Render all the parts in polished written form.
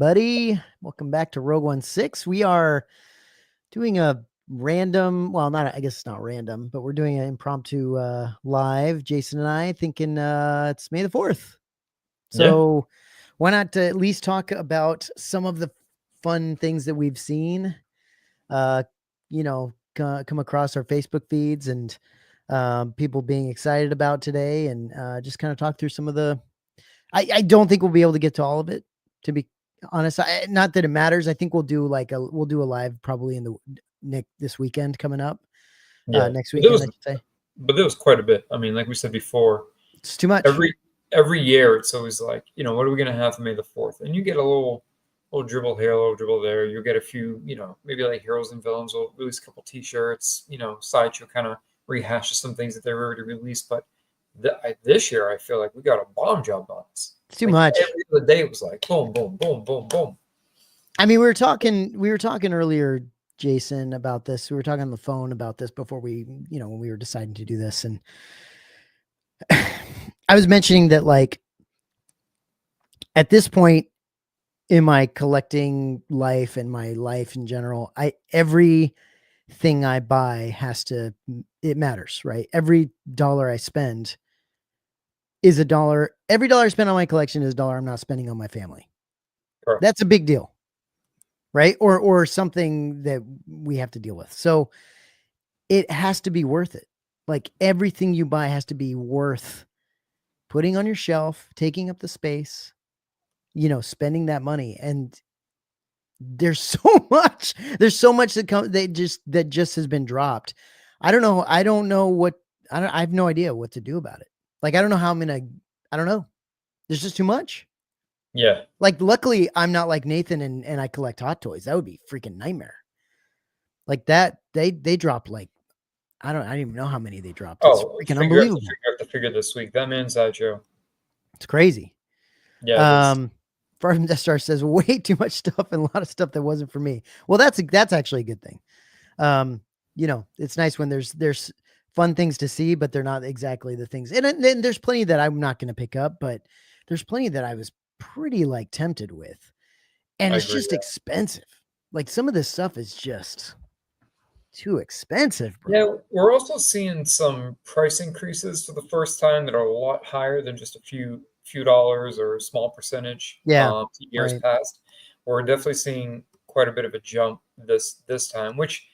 everybody. Welcome back to Rogue 16. We are doing a random, well, not, I guess it's not random, but we're doing an impromptu live, Jason and I, thinking it's May the 4th. So why not at least talk about some of the fun things that we've seen, come across our Facebook feeds and people being excited about today, and just kind of talk through some of the, I don't think we'll be able to get to all of it, to be honest. Not that it matters. I think we'll do a live probably in this weekend coming up. Next weekend, I should say. But there was quite a bit. I mean, like we said before, it's too much. Every year, it's always like, what are we going to have for May the 4th? And you get a little dribble here, a little dribble there. You get a few, maybe like Heroes and Villains will release a couple T-shirts. Sideshow kind of rehashes some things that they were already released. But this year, I feel like we got a bomb job on us. It's too much. Every other day it was like boom, boom, boom, boom, boom. I mean, we were talking earlier, Jason, about this. We were talking on the phone about this before we, when we were deciding to do this. And I was mentioning that, like, at this point in my collecting life and my life in general, everything I buy it matters, right? Every dollar I spend is a dollar. Every dollar I spend on my collection is a dollar I'm not spending on my family. Sure. That's a big deal, right? Or something that we have to deal with. So it has to be worth it. Like, everything you buy has to be worth putting on your shelf, taking up the space, spending that money. And there's so much that just has been dropped. I don't know. I have no idea what to do about it. Like, I don't know how I don't know. There's just too much. Yeah. Like, luckily I'm not like Nathan and I collect Hot Toys. That would be a freaking nightmare. Like that, they dropped like, I don't even know how many they dropped. It's freaking unbelievable. I have to figure this week. That man's Sideshow. It's crazy. Yeah. Farm Death Star says way too much stuff and a lot of stuff that wasn't for me. Well, that's actually a good thing. It's nice when there's fun things to see, but they're not exactly the things. And then there's plenty that I'm not going to pick up, but there's plenty that I was pretty like tempted with. And it's just expensive. Like, some of this stuff is just too expensive, bro. Yeah, we're also seeing some price increases for the first time that are a lot higher than just a few dollars or a small percentage. Years past. We're definitely seeing quite a bit of a jump this time, which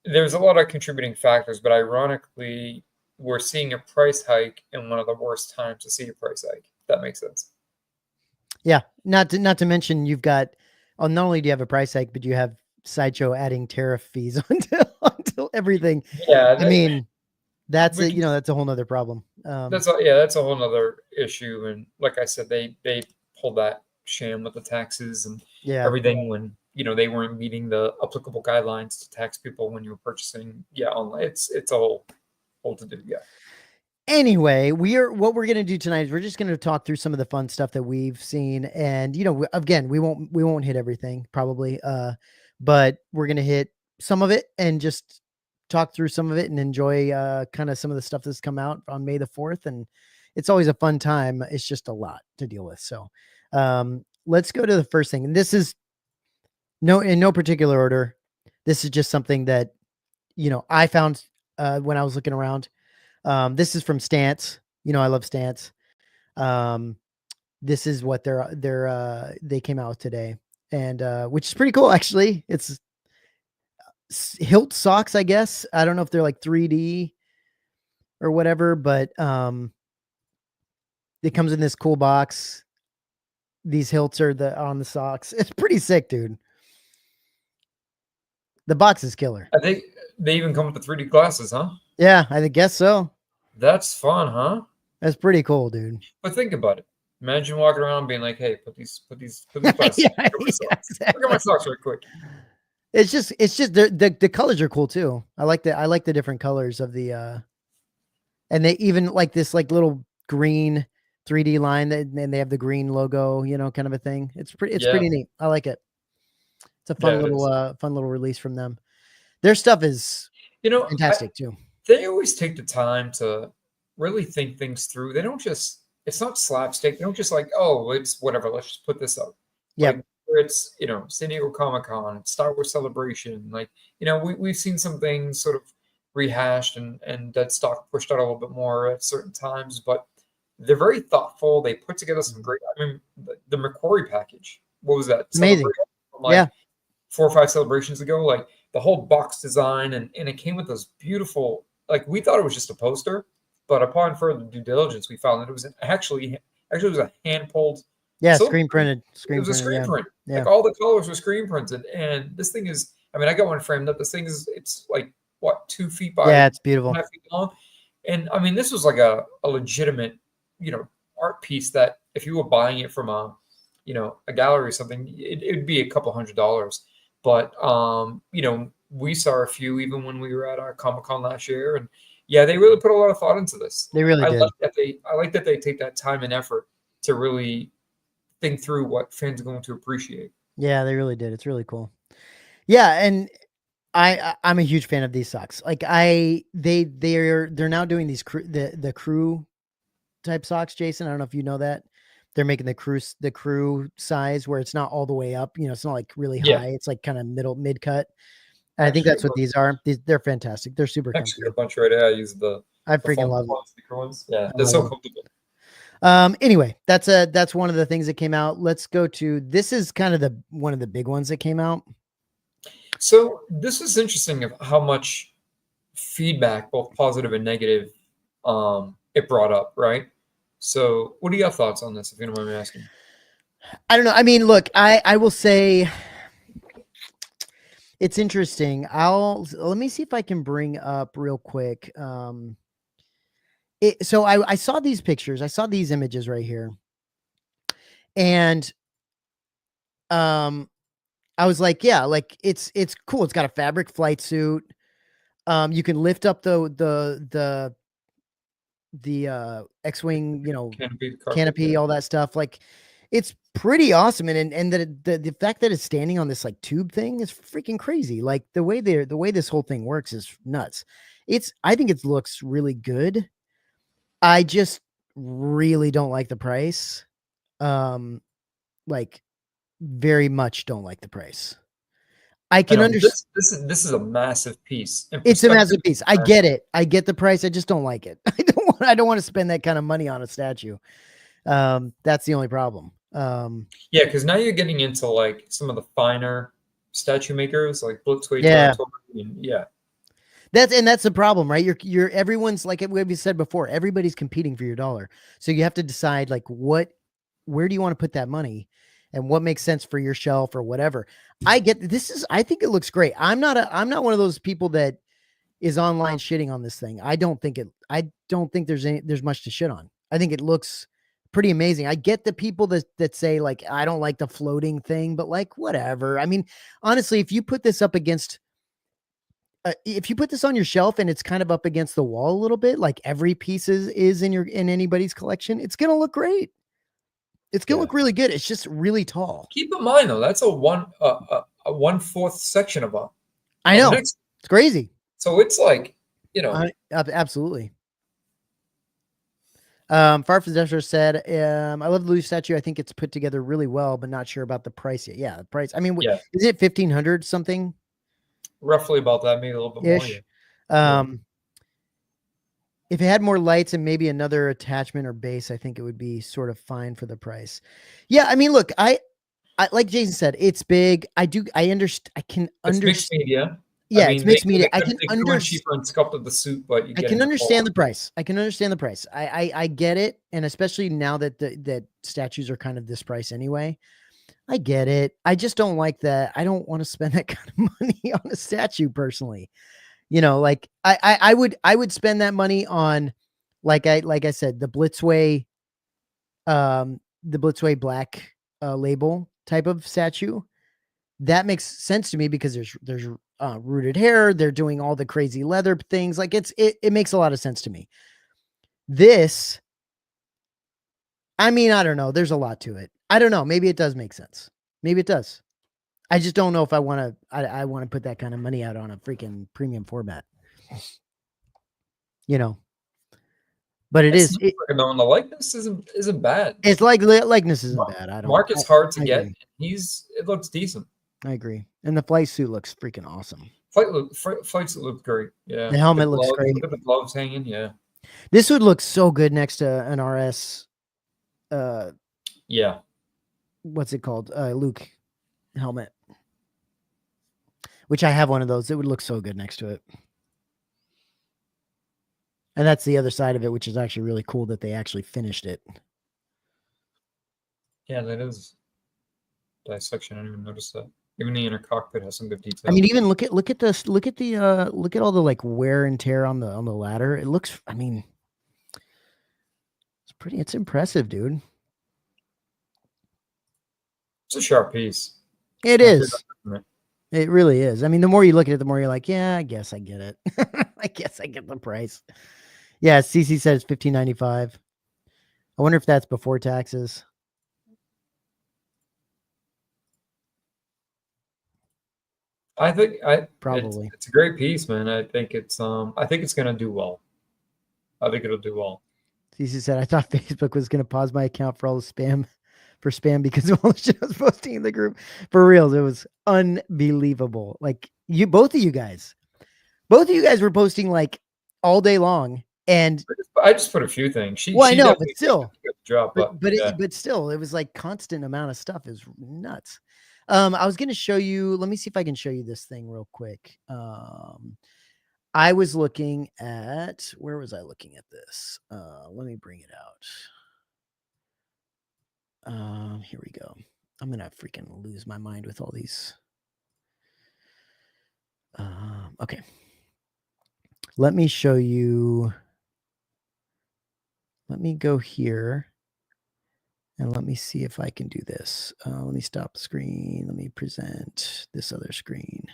there's a lot of contributing factors, but ironically, we're seeing a price hike in one of the worst times to see a price hike, if that makes sense. Yeah, not to mention you've got, not only do you have a price hike, but you have Sideshow adding tariff fees onto everything. Yeah, I mean, that's that's a whole nother problem. That's a whole nother issue. And like I said, they pulled that sham with the taxes and everything when they weren't meeting the applicable guidelines to tax people when you were purchasing online. It's a whole to do. Yeah. Anyway, what we're going to do tonight is we're just going to talk through some of the fun stuff that we've seen. And, again, we won't hit everything probably. But we're going to hit some of it and just talk through some of it and enjoy kind of some of the stuff that's come out on May the 4th. And it's always a fun time. It's just a lot to deal with. So let's go to the first thing. And this is in no particular order. This is just something that, I found when I was looking around. This is from Stance. I love Stance. This is what they came out with today. And which is pretty cool, actually. It's hilt socks, I guess. I don't know if they're like 3D or whatever, but it comes in this cool box. These hilts are on the socks. It's pretty sick, dude. The box is killer. I think they even come with the 3D glasses, huh? Yeah, I guess so. That's fun, huh? That's pretty cool, dude. But think about it. Imagine walking around being like, "Hey, put these glasses. Exactly. Look at my socks right quick." It's just the colors are cool too. I like the different colors of the and they even like this like little green 3D line and they have the green logo, kind of a thing. It's pretty neat. I like it. It's a fun little release from them. Their stuff is fantastic too. They always take the time to really think things through. They don't just, it's not slapstick. They don't just like, oh, it's whatever. Let's just put this up. Yeah. Like, it's, you know, San Diego Comic-Con, it's Star Wars Celebration, like, you know, we've seen some things sort of rehashed and that stock pushed out a little bit more at certain times, but they're very thoughtful. They put together some great, I mean, the McQuarrie package, what was that? Amazing. From like Yeah. 4 or 5 celebrations ago, like the whole box design, and it came with those beautiful, like we thought it was just a poster, but upon further due diligence, we found that it was actually it was a hand pulled. Yeah, So screen printed. it was a screen print. Yeah. Like all the colors were screen printed, and this thing is. I mean, I got one framed up. This thing is. It's like what, 2 feet by. Yeah, it's beautiful. 2.5 feet long, and I mean, this was like a legitimate, you know, art piece that if you were buying it from a, you know, a gallery or something, it would be a couple $100. But you know, we saw a few even when we were at our Comic-Con last year, and yeah, they really put a lot of thought into this. They really did. I like that they take that time and effort to really think through what fans are going to appreciate. Yeah, they really did. It's really cool. Yeah, and I'm a huge fan of these socks. Like they're now doing these the crew type socks, Jason. I don't know if you know that. They're making the crew size where it's not all the way up, you know, it's not like really high. It's like kind of mid cut. And I think that's what these are. They're fantastic. They're super Actually, comfy. a bunch right there. I use I freaking love it. Ones. Yeah, they're so comfortable. Anyway, that's one of the things that came out. Let's go to, this is kind of one of the big ones that came out. So this is interesting of how much feedback, both positive and negative, it brought up, right? So what are your thoughts on this, if you don't mind me asking? I don't know. I mean, look, I will say it's interesting. Let me see if I can bring up real quick. So I saw these pictures. I saw these images right here. And I was like, yeah, like it's cool. It's got a fabric flight suit. You can lift up the X-wing, you know, canopy, all that stuff. Like it's pretty awesome. And the fact that it's standing on this like tube thing is freaking crazy. Like the way this whole thing works is nuts. I think it looks really good. I just really don't like the price. Like very much don't like the price. I can understand. This is a massive piece. It's a massive piece. I get it. I get the price. I just don't like it. I don't want to spend that kind of money on a statue. That's the only problem. Yeah, because now you're getting into like some of the finer statue makers, like Blitzway. Yeah. That's the problem, right? You're everyone's, like we said before, everybody's competing for your dollar. So you have to decide like where do you want to put that money and what makes sense for your shelf or whatever. I get this. I think it looks great. I'm not one of those people that is online shitting on this thing. I don't think there's much to shit on. I think it looks pretty amazing. I get the people that say like, I don't like the floating thing, but like, whatever. I mean, honestly, if you put this up against, if you put this on your shelf and it's kind of up against the wall a little bit, like every piece is in anybody's collection, it's going to look great. It's going to look really good. It's just really tall. Keep in mind though, that's a 1/4 section of a. I know. It's crazy. So it's like, you know. Absolutely. Farfazesher said, I love the Luke statue. I think it's put together really well, but not sure about the price yet. Yeah, the price. I mean, is it 1,500 something? Roughly about that, maybe a little bit more. Yeah. If it had more lights and maybe another attachment or base, I think it would be sort of fine for the price. Yeah, I mean, look, I like Jason said, it's big. I understand. I can understand. Mixed media. Yeah, it's mixed media. I can understand. Cheaper and sculpted the suit, but I can understand the price. I can understand the price. I get it, and especially now that that statues are kind of this price anyway. I get it. I just don't like that. I don't want to spend that kind of money on a statue personally. You know, like I would spend that money on, like I said, the Blitzway black label type of statue. That makes sense to me because there's rooted hair. They're doing all the crazy leather things. Like it makes a lot of sense to me. This, I mean, I don't know. There's a lot to it. I don't know. Maybe it does make sense. Maybe it does. I just don't know if I want to. I want to put that kind of money out on a freaking premium format. You know. But it is. No, and the likeness isn't bad. It's like likeness isn't bad. I don't. Mark is hard to get. Agree. It looks decent. I agree. And the flight suit looks freaking awesome. Flight suit looks great. Yeah. The helmet looks great. Look at the gloves hanging. Yeah. This would look so good next to an RS. Yeah. What's it called? Luke helmet. Which I have one of those. It would look so good next to it. And that's the other side of it, which is actually really cool that they actually finished it. Yeah, that is dissection. I didn't even notice that. Even the inner cockpit has some good detail. I mean, even look at all the like wear and tear on the ladder. It looks, I mean, it's impressive, dude. It's a sharp piece. It is. It really is. I mean, the more you look at it, the more you're like, yeah, I guess I get it. I guess I get the price. Yeah, CC says $15.95. I wonder if that's before taxes. I think probably it's a great piece, man. I think it's gonna do well. I think it'll do well. CC said, I thought Facebook was gonna pause my account for all the spam because of all the shit I was posting in the group. For reals, it was unbelievable. Like both of you guys were posting like all day long. And I just put a few things. I know, but still, but still, it was like constant amount of stuff. Is nuts. I was going to show you. Let me see if I can show you this thing real quick. I was looking at where was I looking at this? Let me bring it out. Here we go. I'm gonna freaking lose my mind with all these. Okay. Let me show you. Let me go here and let me see if I can do this. Let me stop the screen. Let me present this other screen.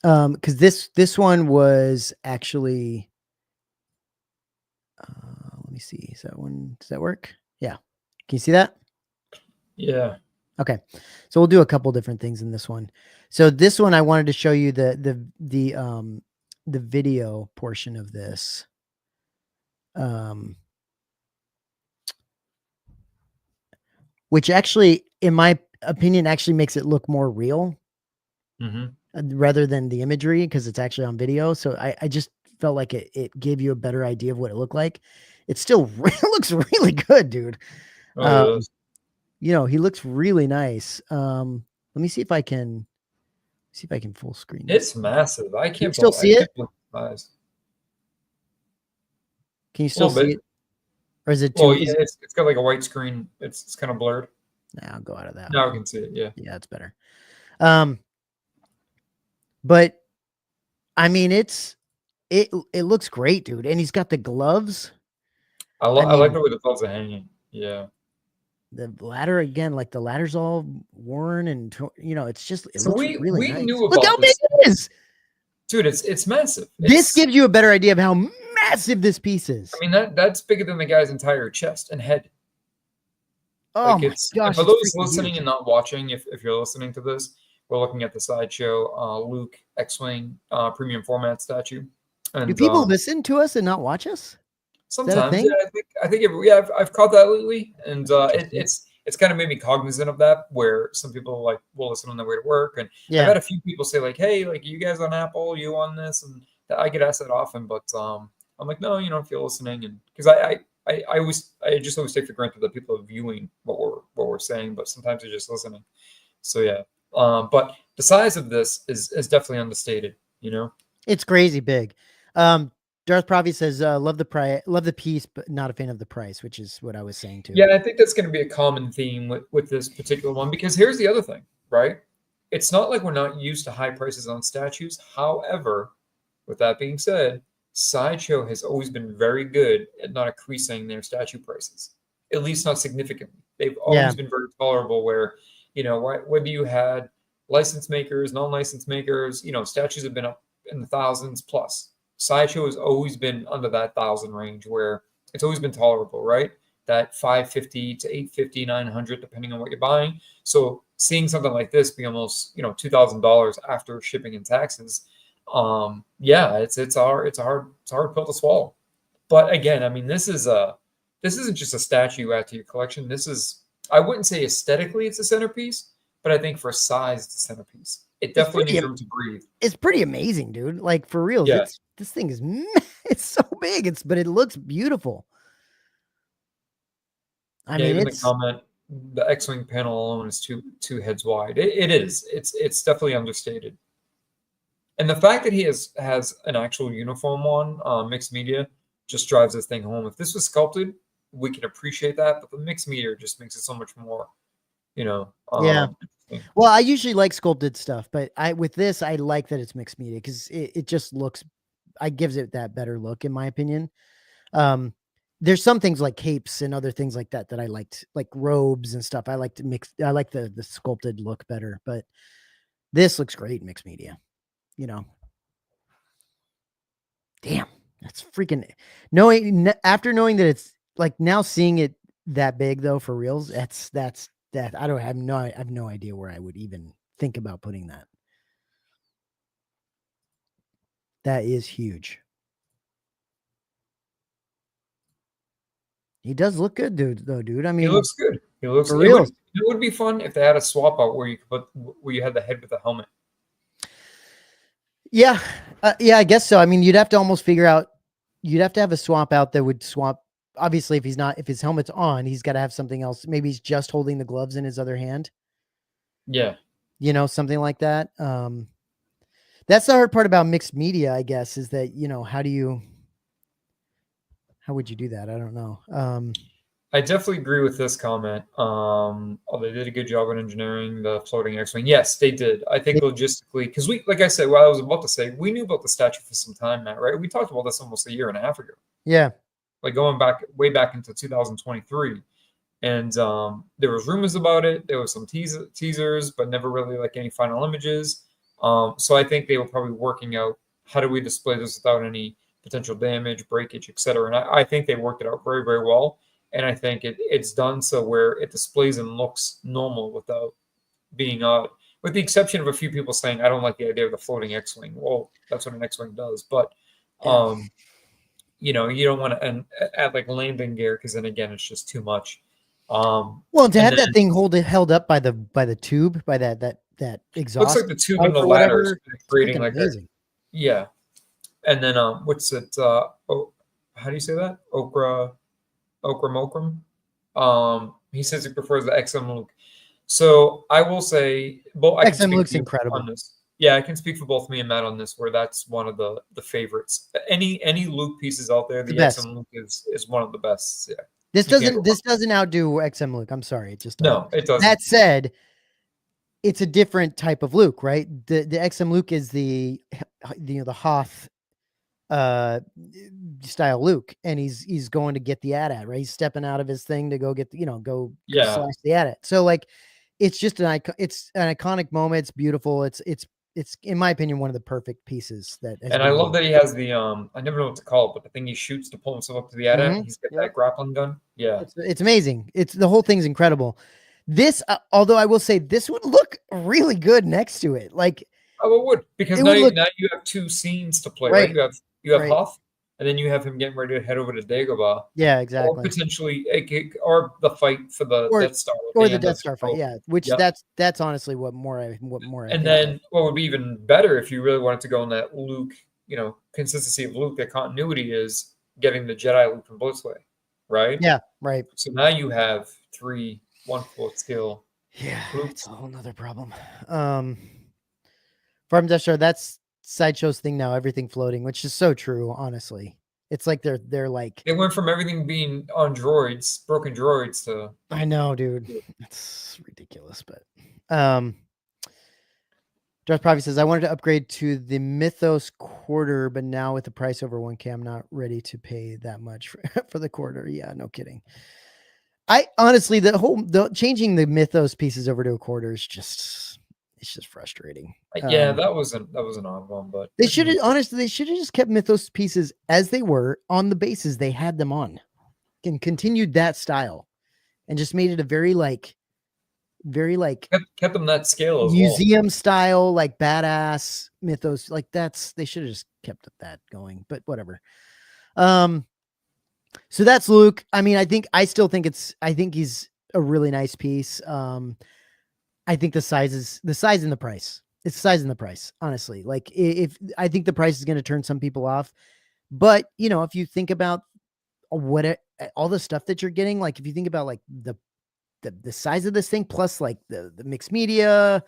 Because this one was actually, let me see. Is that one? Does that work? Yeah. Can you see that? Yeah. Okay. So we'll do a couple different things in this one. So this one, I wanted to show you the video portion of this. Which actually, in my opinion, actually makes it look more real rather than the imagery, because it's actually on video. So I just felt like it gave you a better idea of what it looked like. It still it looks really good, dude. You know, he looks really nice. Let me see if I can full screen. It's massive. I can't still see it. Can you still see it? Or is it too? Well, yeah, it's got like a white screen. It's kind of blurred. Nah, I'll go out of that. Now I can see it. Yeah. Yeah, it's better. But I mean, it looks great, dude. And he's got the gloves. I like the way the gloves are hanging. Yeah. The ladder again, like the ladder's all worn and you know, it's just so looks we really nice. Knew about look how big it is. Dude, it's massive. This gives you a better idea of how massive this piece is. I mean, that's bigger than the guy's entire chest and head. Oh my gosh. For those listening and not watching, if you're listening to this, we're looking at the Sideshow Luke X-Wing premium format statue. And, do people listen to us and not watch us? Sometimes, yeah. I think I've caught that lately, and it's kind of made me cognizant of that, where some people like will listen on their way to work, and I've had a few people say like, "Hey, like you guys on Apple, you on this?" And I get asked that often, but I'm like, no, you know, if you're listening, and because I just always take for granted that people are viewing what we're saying, but sometimes they're just listening. So yeah, but the size of this is definitely understated. You know, it's crazy big. Darth Pravi says, love the piece, but not a fan of the price, which is what I was saying too. Yeah, I think that's going to be a common theme with this particular one, because here's the other thing, right? It's not like we're not used to high prices on statues. However, with that being said, Sideshow has always been very good at not increasing their statue prices, at least not significantly. They've always been very tolerable where, you know, whether you had licensed makers, non-licensed makers, you know, statues have been up in the thousands plus. Sideshow has always been under that 1,000 range, where it's always been tolerable, right? That 550 to 850, 900, depending on what you're buying. So seeing something like this be almost, you know, $2,000 after shipping and taxes, yeah, it's a hard pill to swallow. But again, I mean, this isn't just a statue you add to your collection. This is, I wouldn't say aesthetically it's a centerpiece, but I think for size it's a centerpiece. It definitely needs room to breathe. It's pretty amazing, dude. Like for real, Yeah. this thing is it's so big. But it looks beautiful. I mean, even the comment, the X-wing panel alone is two heads wide. It is. It's definitely understated. And the fact that he has an actual uniform on mixed media just drives this thing home. If this was sculpted, we can appreciate that, but the mixed media just makes it so much more, yeah. Well, I usually like sculpted stuff, but with this, I like that it's mixed media because it just looks, gives it that better look, in my opinion. There's some things like capes and other things like that I liked, like robes and stuff. I like to mix. I like the sculpted look better, but this looks great in mixed media. Damn, that's freaking after knowing that it's like now seeing it that big though for reals. That's that. I have no idea where I would even think about putting that. That is huge. He does look good, dude. I mean, he looks good. He looks for real. It would be fun if they had a swap out where you had the head with the helmet. Yeah, yeah, I guess so. I mean, you'd have to almost figure out. You'd have to have a swap out that would swap. Obviously, if his helmet's on, he's got to have something else. Maybe he's just holding the gloves in his other hand. Yeah, something like that. That's the hard part about mixed media, I guess, is that how would you do that? I don't know. I definitely agree with this comment. They did a good job in engineering the floating X-wing. Yes, they did. I think logistically, because like I said, what I was about to say, we knew about the statue for some time, Matt, right? We talked about this almost a year and a half ago. Yeah. Like going way back into 2023. And there was rumors about it. There was some teasers, but never really like any final images. So I think they were probably working out, how do we display this without any potential damage, breakage, etc. And I think they worked it out very, very well. And I think it's done so where it displays and looks normal without being odd, with the exception of a few people saying, I don't like the idea of the floating X-wing. Well, that's what an X-wing does. But, you don't want to add like landing gear because then again, it's just too much. Well, to have that thing held up by the tube, by that exhaust. Looks like the tube and the ladder creating like amazing. Yeah. And then what's it? How do you say that? Okram. He says he prefers the XM Luke. So I will say, XM Luke's incredible on this. Yeah, I can speak for both me and Matt on this, where that's one of the favorites. Any Luke pieces out there, the XM Luke is one of the best. Yeah. This doesn't outdo XM Luke. I'm sorry, it just doesn't. No, it doesn't. That said, it's a different type of Luke, right? The XM Luke is the Hoth style Luke, and he's going to get the AT-AT, right? He's stepping out of his thing to go get slash the AT-AT. So like, it's just an iconic moment. It's beautiful. It's in my opinion one of the perfect pieces that. And I love that he has the I never know what to call it, but the thing he shoots to pull himself up to the AT-AT. He's got that grappling gun. Yeah, it's amazing. The whole thing's incredible. This, although I will say, this would look really good next to it. Like, oh, it would, because now you have two scenes to play. Right? You have Hoth, and then you have him getting ready to head over to Dagobah. Yeah, exactly. Or potentially, or the fight for the Death Star, or the Death Star fight. Yeah, which that's honestly what more. And then what would be even better if you really wanted to go on that Luke, consistency of Luke, that continuity is getting the Jedi Luke from Blitzway, right? Yeah, right. So now you have 3 1/4 scale. Yeah, it's a whole nother problem. Farm Death Star, that's Sideshow's thing now, everything floating, which is so true, honestly. It's like they're like, they went from everything being on droids, broken droids, to I know, dude. It's ridiculous, but Darth Prophet says, I wanted to upgrade to the Mythos quarter, but now with the price over 1K, I'm not ready to pay that much for the quarter. Yeah, no kidding. I honestly, the changing the Mythos pieces over to a quarter is just frustrating. Yeah, that was an odd one, but they should have just kept Mythos pieces as they were on the bases they had them on, and continued that style, and just made it a very kept them that scale as museum style, like badass Mythos. Like they should have just kept that going, but whatever. So that's Luke. I mean, I still think he's a really nice piece. I think the size and the price. It's the size and the price, honestly. Like if I think the price is going to turn some people off, but if you think about all the stuff that you're getting, like if you think about like the size of this thing plus like the mixed media,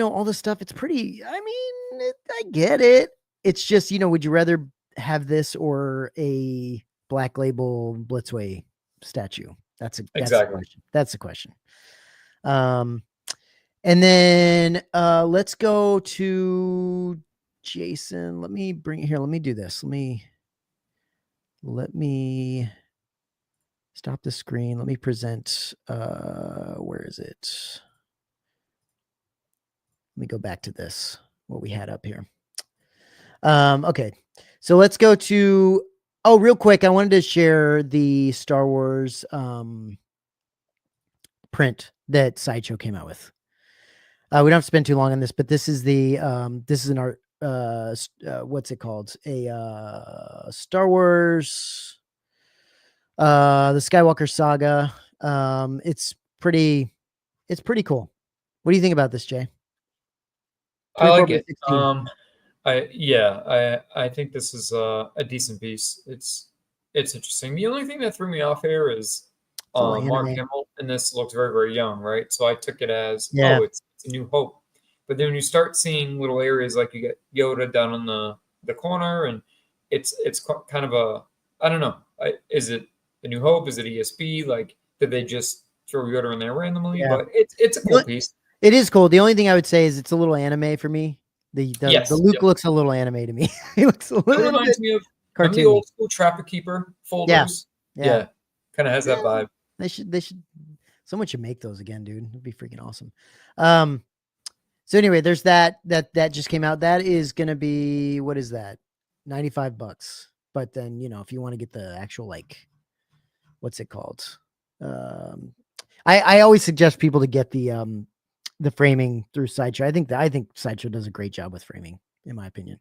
all the stuff, it's pretty, I mean, I get it. It's just, would you rather have this or a Black Label Blitzway statue? That's the question. That's the question. And then let's go to Jason. Let me bring it here. Let me do this. Let me stop the screen. Let me present. Where is it? Let me go back to this, what we had up here. Okay. So let's go to, real quick. I wanted to share the Star Wars print that Sideshow came out with. We don't have to spend too long on this, but this is this is an art, what's it called? A Star Wars, the Skywalker saga. It's pretty cool. What do you think about this, Jay? I like it. I think this is a decent piece. It's interesting. The only thing that threw me off here is Mark Hamill, and this looks very, very young, right? So I took it as, it's a New Hope. But then when you start seeing little areas, like you get Yoda down on the corner, and it's kind of a, I don't know. Is it a New Hope? Is it ESB? Like, did they just throw Yoda in there randomly? Yeah. But it's a cool piece. It is cool. The only thing I would say is it's a little anime for me. The Luke looks a little anime to me. He looks a little. It reminds me of the old school Trapper Keeper folders. Yeah. Kind of has that vibe. They should. Someone should make those again, dude. It'd be freaking awesome. So anyway, there's that just came out. That is going to be, what is that? $95. But then, if you want to get the actual, like, what's it called? I always suggest people to get the framing through Sideshow. I think Sideshow does a great job with framing, in my opinion.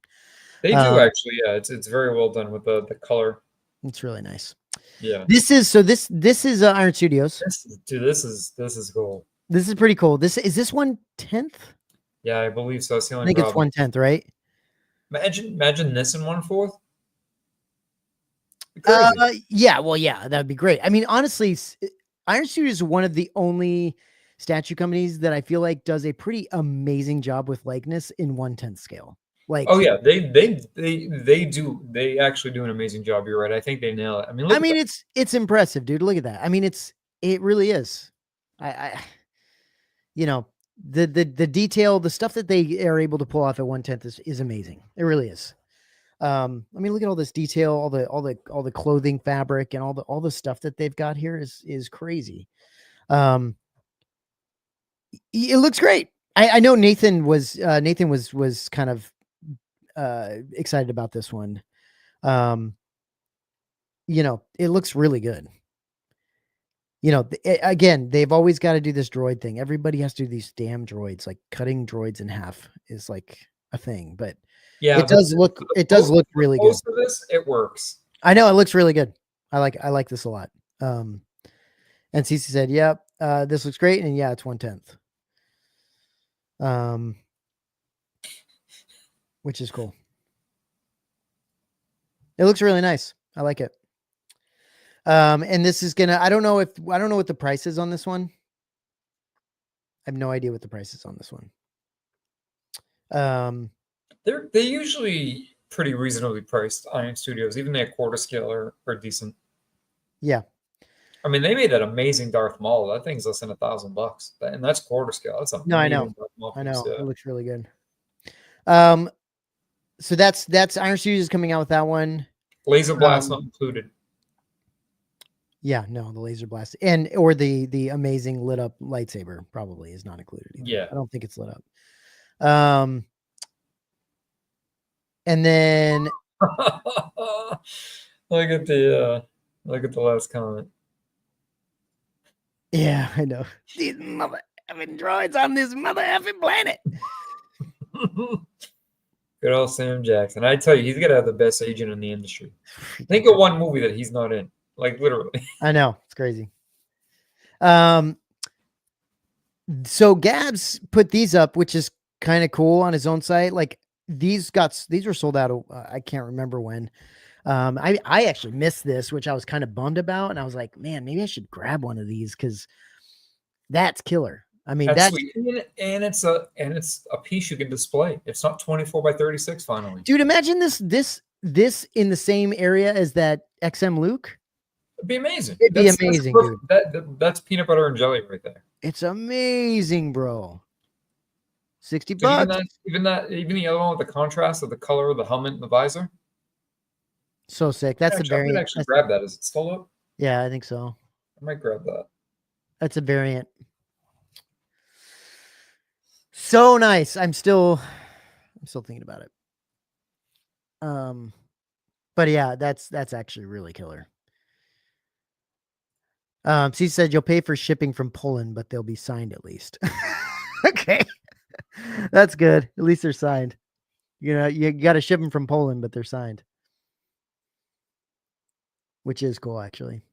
They do actually, yeah. It's very well done with the color. It's really nice. Yeah. This is Iron Studios. This is cool. This is pretty cool. Is this 1/10? Yeah, I believe so. It's the only I think it's 1/10, right? Imagine this in 1/4. Yeah, well, yeah, that'd be great. I mean, honestly, Iron Studios is one of the only statue companies that I feel like does a pretty amazing job with likeness in 1/10 scale. Like, oh yeah, they do. They actually do an amazing job. You're right. I think they nail it. I mean, it's impressive, dude. Look at that. I mean, it really is. The detail, the stuff that they are able to pull off at 1/10 is amazing. It really is. I mean, look at all this detail, all the clothing fabric and all the stuff that they've got here is crazy. It looks great. I know Nathan was kind of excited about this one. It looks really good. Again, they've always got to do this droid thing. Everybody has to do these damn droids. Like cutting droids in half is like a thing, but yeah, it does look really good. For this, it works. I know it looks really good. I like this a lot. And Cece said, "Yep, this looks great." And yeah, it's 1/10. Which is cool. It looks really nice. I like it. And this is gonna, I don't know what the price is on this one. I have no idea what the price is on this one. They're usually pretty reasonably priced. Iron Studios, even their quarter scale are decent. Yeah. I mean, they made that amazing Darth Maul. That thing's less than $1,000, and that's quarter scale. That's amazing. No, I know. I know. Yeah. It looks really good. So that's Iron Studios coming out with that one. Laser blast not included. Yeah, no, the laser blast or the amazing lit up lightsaber probably is not included either. Yeah, I don't think it's lit up. And then look at the last comment. Yeah, I know. These mother effing droids on this mother effing planet. Good old Sam Jackson. I tell you, he's got to have the best agent in the industry. Think of one movie that he's not in. Like, literally. I know. It's crazy. So Gabs put these up, which is kind of cool on his own site. Like these were sold out. I can't remember when. I actually missed this, which I was kind of bummed about. And I was like, man, maybe I should grab one of these because that's killer. I mean, that's sweet. And it's a piece you can display. It's not 24 by 36 finally. Dude, imagine this in the same area as that XM Luke. It'd be amazing. It'd be amazing, dude. That's peanut butter and jelly right there. It's amazing, bro. $60. Even the other one with the contrast of the color of the helmet and the visor. So sick. That's the variant. I might actually grab that. Is it still up? Yeah, I think so. I might grab that. That's a variant. So nice. I'm still thinking about it. But yeah, that's actually really killer. She said you'll pay for shipping from Poland, but they'll be signed at least. Okay. That's good. At least they're signed. You know, you got to ship them from Poland, but they're signed. Which is cool, actually.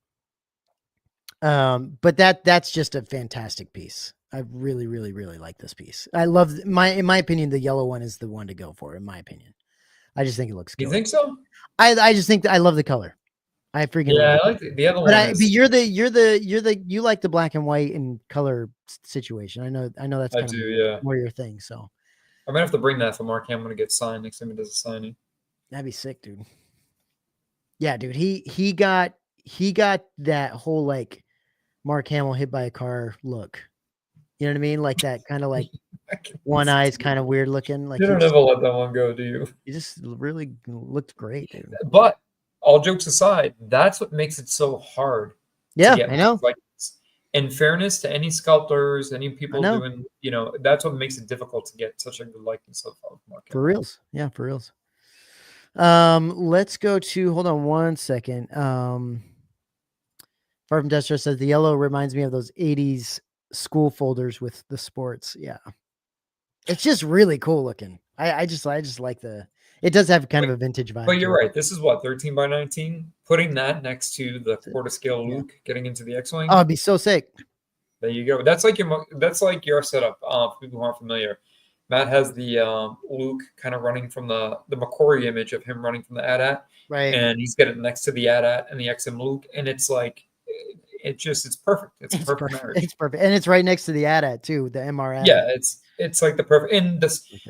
But that's just a fantastic piece. I really, really, really like this piece. I love in my opinion, the yellow one is the one to go for, in my opinion. I just think it looks good. You think so? I just think that I love the color. I freaking I like the other one. But you're you like the black and white and color situation. I know that's kind of more your thing. So I'm gonna have to bring that for Mark Hamill to get signed next time he does a signing. That'd be sick, dude. Yeah, dude. He got that whole like Mark Hamill hit by a car look. You know what I mean? Like that kind of like one eye's kind of weird looking. Like you don't ever let that one go, do you? You just really looked great, dude. But all jokes aside, that's what makes it so hard. Yeah, I know. Like, in fairness to any sculptors, any people doing, that's what makes it difficult to get such a good likeness of Mark Hamill. For reals. Yeah, for reals. Let's go to, hold on one second. Far from Destro says the yellow reminds me of those 80s school folders with the sports. Yeah. It's just really cool looking. I just like it does have kind of a vintage vibe. But you're right. This is what, 13 by 19? Putting that next to the quarter scale Luke getting into the X-Wing. Oh, it'd be so sick. There you go. That's like your setup. For people who aren't familiar, Matt has the Luke kind of running from the McQuarrie image of him running from the AT-AT. Right. And he's got it next to the AT-AT and the XM Luke. And it's like, it's perfect. It's a perfect marriage. It's perfect. And it's right next to the AT-AT too, the MRAT. Yeah, it's like the perfect. And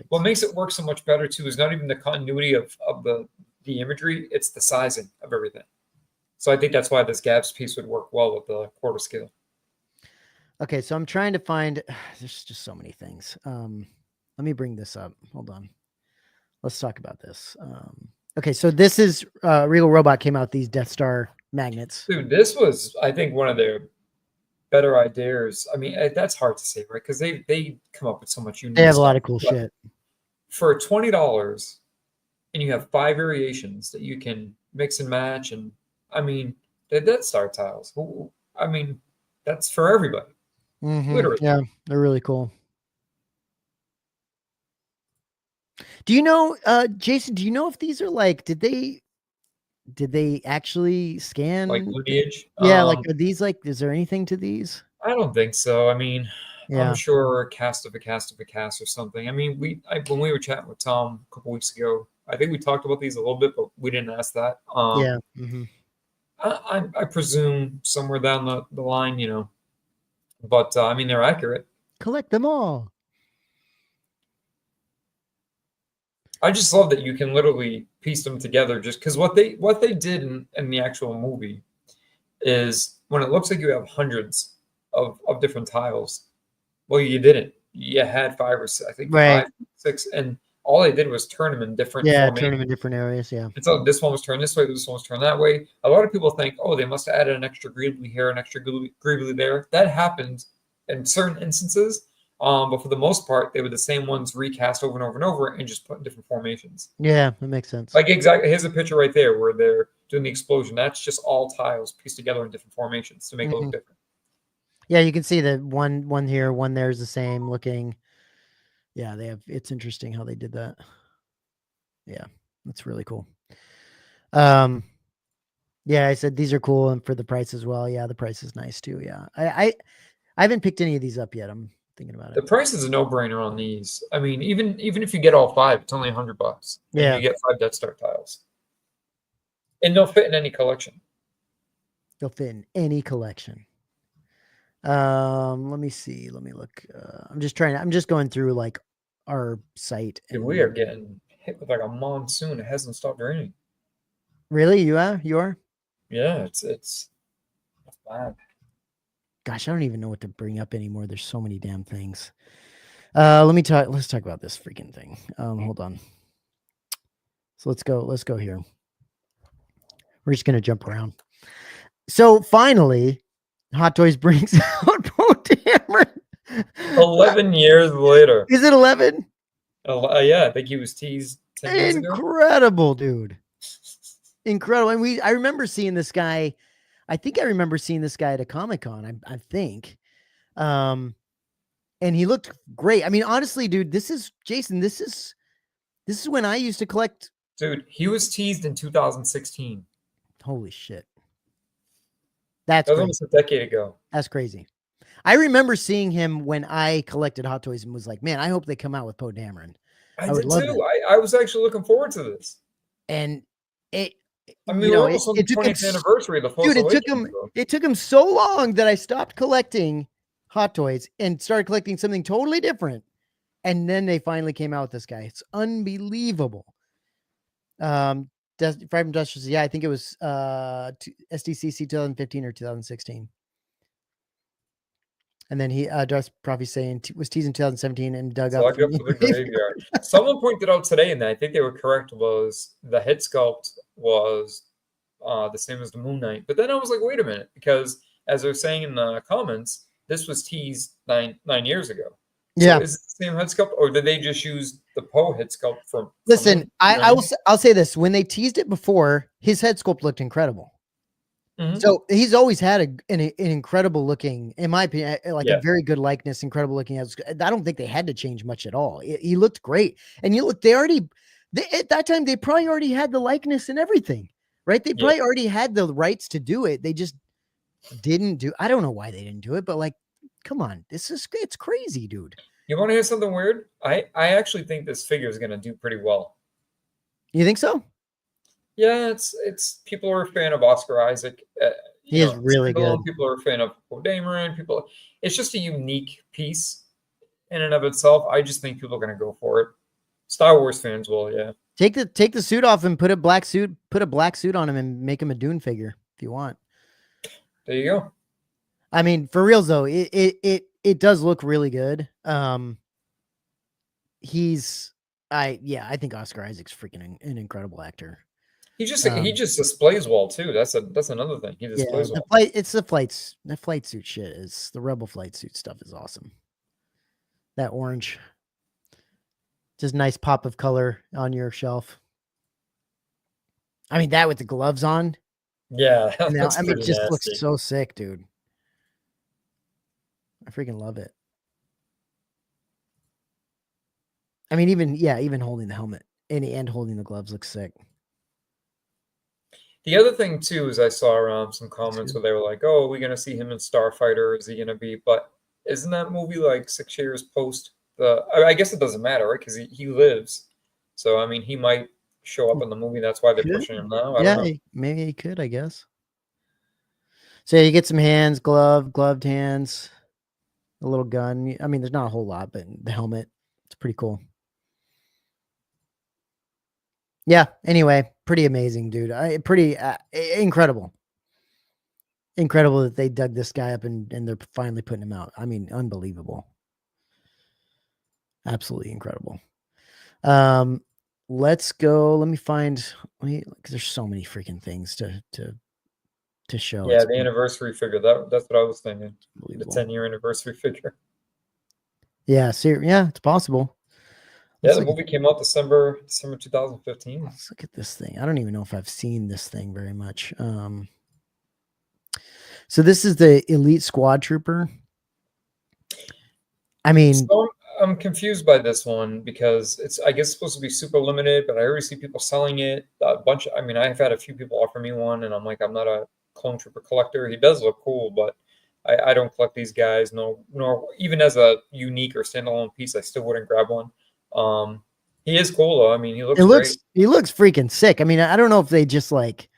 what makes it work so much better too is not even the continuity of the imagery, it's the sizing of everything. So I think that's why this Gabs piece would work well with the quarter scale. Okay, so I'm trying to find, there's just so many things. Let me bring this up. Hold on. Let's talk about this. Okay, so this is Regal Robot came out with these Death Star magnets. Dude, this was, I think, one of their better ideas. I mean, that's hard to say, right? Because they come up with so much unique. They have a lot of cool shit. For $20, and you have 5 variations that you can mix and match, and I mean, the Death Star tiles. I mean, that's for everybody. Mm-hmm. Literally. Yeah, they're really cool. Do you know, Jason? Do you know if these are like? Did they actually scan like lineage? Yeah, like are these like? Is there anything to these? I don't think so. I mean, yeah. I'm sure a cast of a cast of a cast or something. I mean, when we were chatting with Tom a couple weeks ago, I think we talked about these a little bit, but we didn't ask that. Yeah. Mm-hmm. I presume somewhere down the line, but I mean, they're accurate. Collect them all. I just love that you can literally piece them together just because what they did in the actual movie is when it looks like you have hundreds of different tiles, well, you didn't. You had 5 or 6, I think, right. 5, 6, and all they did was turn them in different formations. Turn them in different areas, yeah. And so this one was turned this way, this one was turned that way. A lot of people think, oh, they must have added an extra greebly here, an extra greebly there. That happened in certain instances. But for the most part, they were the same ones recast over and over and over and just put in different formations. Yeah, that makes sense. Like exactly, here's a picture right there where they're doing the explosion. That's just all tiles pieced together in different formations to make it look different. Yeah, you can see that one here, one there is the same looking. Yeah, it's interesting how they did that. Yeah, that's really cool. Yeah, I said these are cool, and for the price as well. Yeah, the price is nice too. Yeah, I haven't picked any of these up yet. I'm thinking about it. The price is a no-brainer on these. I mean, even if you get all 5, it's only $100, and Yeah, you get 5 Death Star tiles, and they'll fit in any collection. they'll fit in any collection. Let me see. Let me look. I'm just going through like our site. Dude, we are getting hit with like a monsoon. It hasn't stopped raining. Really? You are? You are? Yeah, it's bad. Gosh, I don't even know what to bring up anymore. There's so many damn things. Let's talk about this freaking thing. Hold on. So let's go here. We're just gonna jump around. So finally, Hot Toys brings out Poe Dameron. 11 years later. Is it 11? Yeah, I think he was teased 10 years ago. Incredible, dude. Incredible. And I remember seeing this guy. I think I remember seeing this guy at a Comic-Con, I think. And he looked great. I mean, honestly, dude, this is when I used to collect. Dude, he was teased in 2016. Holy shit. That was almost a decade ago. That's crazy. I remember seeing him when I collected Hot Toys and was like, man, I hope they come out with Poe Dameron. I did too. I was actually looking forward to this. And it, I mean, we're almost on the 20th anniversary of the Force Awakens. It took him so long that I stopped collecting Hot Toys and started collecting something totally different. And then they finally came out with this guy. It's unbelievable. Fried from Justice, yeah, I think it was SDCC 2015 or 2016. And then he Darth Prophet saying was teased in 2017 and dug up from the graveyard. Someone pointed out today, and I think they were correct, was the head sculpt was the same as the Moon Knight. But then I was like, wait a minute, because as they're saying in the comments, this was teased nine years ago. So yeah, is it the same head sculpt, or did they just use the Poe head sculpt from? Listen, I'll say this: when they teased it before, his head sculpt looked incredible. Mm-hmm. So he's always had an incredible looking, in my opinion, like a very good likeness, incredible looking. I don't think they had to change much at all. He looked great, and you look, at that time they probably already had the likeness and everything, right? They probably already had the rights to do it. They just didn't do. I don't know why they didn't do it, but like, come on, it's crazy, dude. You want to hear something weird? I actually think this figure is going to do pretty well. You think so? Yeah, it's people are a fan of Oscar Isaac. He is really good. People are a fan of Poe Dameron. It's just a unique piece in and of itself. I just think people are going to go for it. Star Wars fans will, yeah. Take the suit off and put a black suit on him and make him a Dune figure if you want. There you go. I mean, for reals though, it does look really good. I think Oscar Isaac's freaking an incredible actor. He just displays well too. That's another thing. He displays well. The flight suit shit is the Rebel flight suit stuff is awesome. That orange, just nice pop of color on your shelf. I mean, that with the gloves on. Yeah, it just looks so sick, dude. I freaking love it. I mean, even holding the helmet and holding the gloves looks sick. The other thing too is I saw some comments where they were like, "Oh, are we gonna see him in Starfighter? Is he gonna be?" But isn't that movie like 6 years post the? I guess it doesn't matter, right? Because he lives. So I mean, he might show up in the movie. That's why they're pushing him now. I don't know. Maybe he could. I guess. So you get some hands, gloved hands, a little gun. I mean, there's not a whole lot, but the helmet, it's pretty cool. Yeah. Anyway, pretty amazing, dude. Pretty incredible. Incredible that they dug this guy up and they're finally putting him out. I mean, unbelievable. Absolutely incredible. Let's go. Let me find. Because there's so many freaking things to show. Yeah, the anniversary figure. That's what I was thinking. The 10-year anniversary figure. Yeah. Yeah, it's possible. Yeah, the movie came out December 2015. Let's look at this thing. I don't even know if I've seen this thing very much. So this is the Elite Squad Trooper. I mean, I'm confused by this one because it's, I guess, supposed to be super limited, but I already see people selling it. A bunch. I mean, I've had a few people offer me one, and I'm like, I'm not a clone trooper collector. He does look cool, but I don't collect these guys. No, nor even as a unique or standalone piece, I still wouldn't grab one. He is cool though. I mean, he looks great. He looks freaking sick. I mean, I don't know if they just like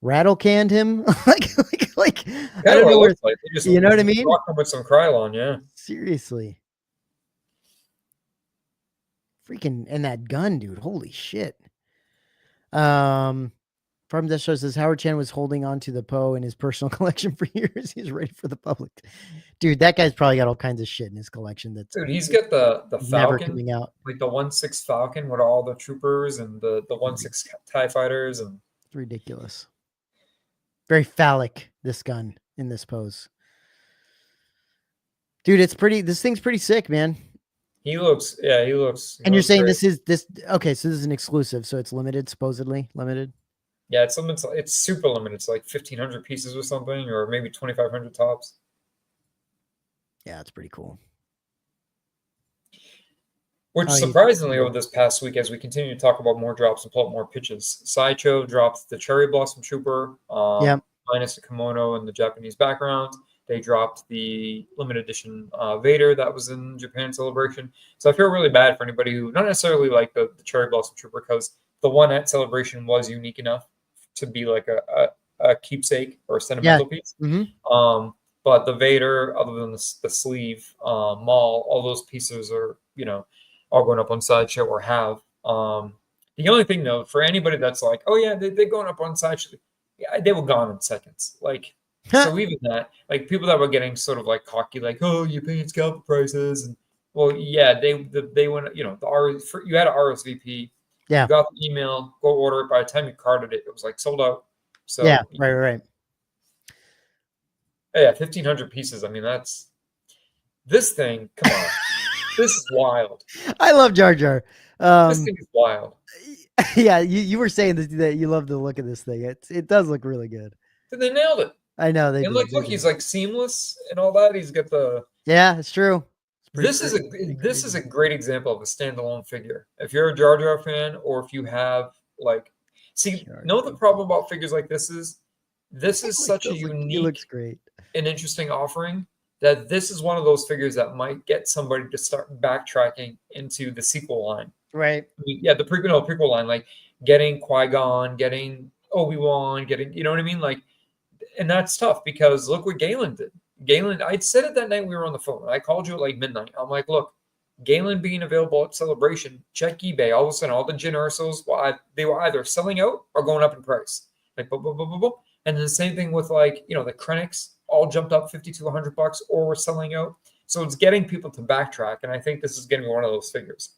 rattle canned him, like I don't know what it looks like. They just, you know what I mean? Rock him with some Krylon, yeah. Seriously. Freaking, and that gun, dude. Holy shit. Farm Death Show says Howard Chan was holding on to the Poe in his personal collection for years. He's ready for the public. Dude, that guy's probably got all kinds of shit in his collection. That's dude, he's got the never Falcon coming out. Like the 1/6 Falcon with all the troopers and the 1/6 TIE fighters, and it's ridiculous. Very phallic, this gun in this pose. Dude, it's pretty, this thing's pretty sick, man. He looks. And you're saying great. Okay, so this is an exclusive, so it's limited, supposedly limited. Yeah, it's super limited. It's like 1,500 pieces or something, or maybe 2,500 tops. Yeah, it's pretty cool. Which surprisingly, over this past week, as we continue to talk about more drops and pull up more pitches, Sideshow dropped the Cherry Blossom Trooper, minus the kimono and the Japanese background. They dropped the limited edition Vader that was in Japan Celebration. So I feel really bad for anybody who not necessarily like the Cherry Blossom Trooper, because the one at Celebration was unique enough to be like a keepsake or a sentimental piece. Mm-hmm. But the Vader, other than the sleeve, Maul, all those pieces are, all going up on Sideshow or have. The only thing though, for anybody that's like, oh yeah, they're going up on Sideshow, yeah, they were gone in seconds. Like, so even that, like people that were getting sort of like cocky, like, oh, you're paying scalper prices, and well, yeah, they went, you had an RSVP, yeah, you got the email, go order it. By the time you carded it, it was like sold out. So yeah, right. Yeah, 1,500 pieces. I mean, that's this thing. Come on. This is wild. I love Jar Jar. This thing is wild. Yeah, you were saying that you love the look of this thing. It does look really good. They nailed it. I know they. And look, he's like seamless and all that. He's got the. Yeah, it's true. This is a great example of a standalone figure. If you're a Jar Jar fan, or if you have like, the problem about figures like this is such a unique. He looks great. An interesting offering. That this is one of those figures that might get somebody to start backtracking into the sequel line. Right. Yeah, the prequel line, like getting Qui-Gon, getting Obi-Wan, getting, you know what I mean? Like, and that's tough because look what Galen did. Galen, I'd said it that night we were on the phone. I called you at like midnight. I'm like, look, Galen being available at Celebration, check eBay. All of a sudden, all the Jyn Ersos, they were either selling out or going up in price. Like, boom, boom, boom, boom, boom. And then the same thing with like, the Krennics all jumped up $50 to $100 or were selling out. So it's getting people to backtrack. And I think this is going to be one of those figures.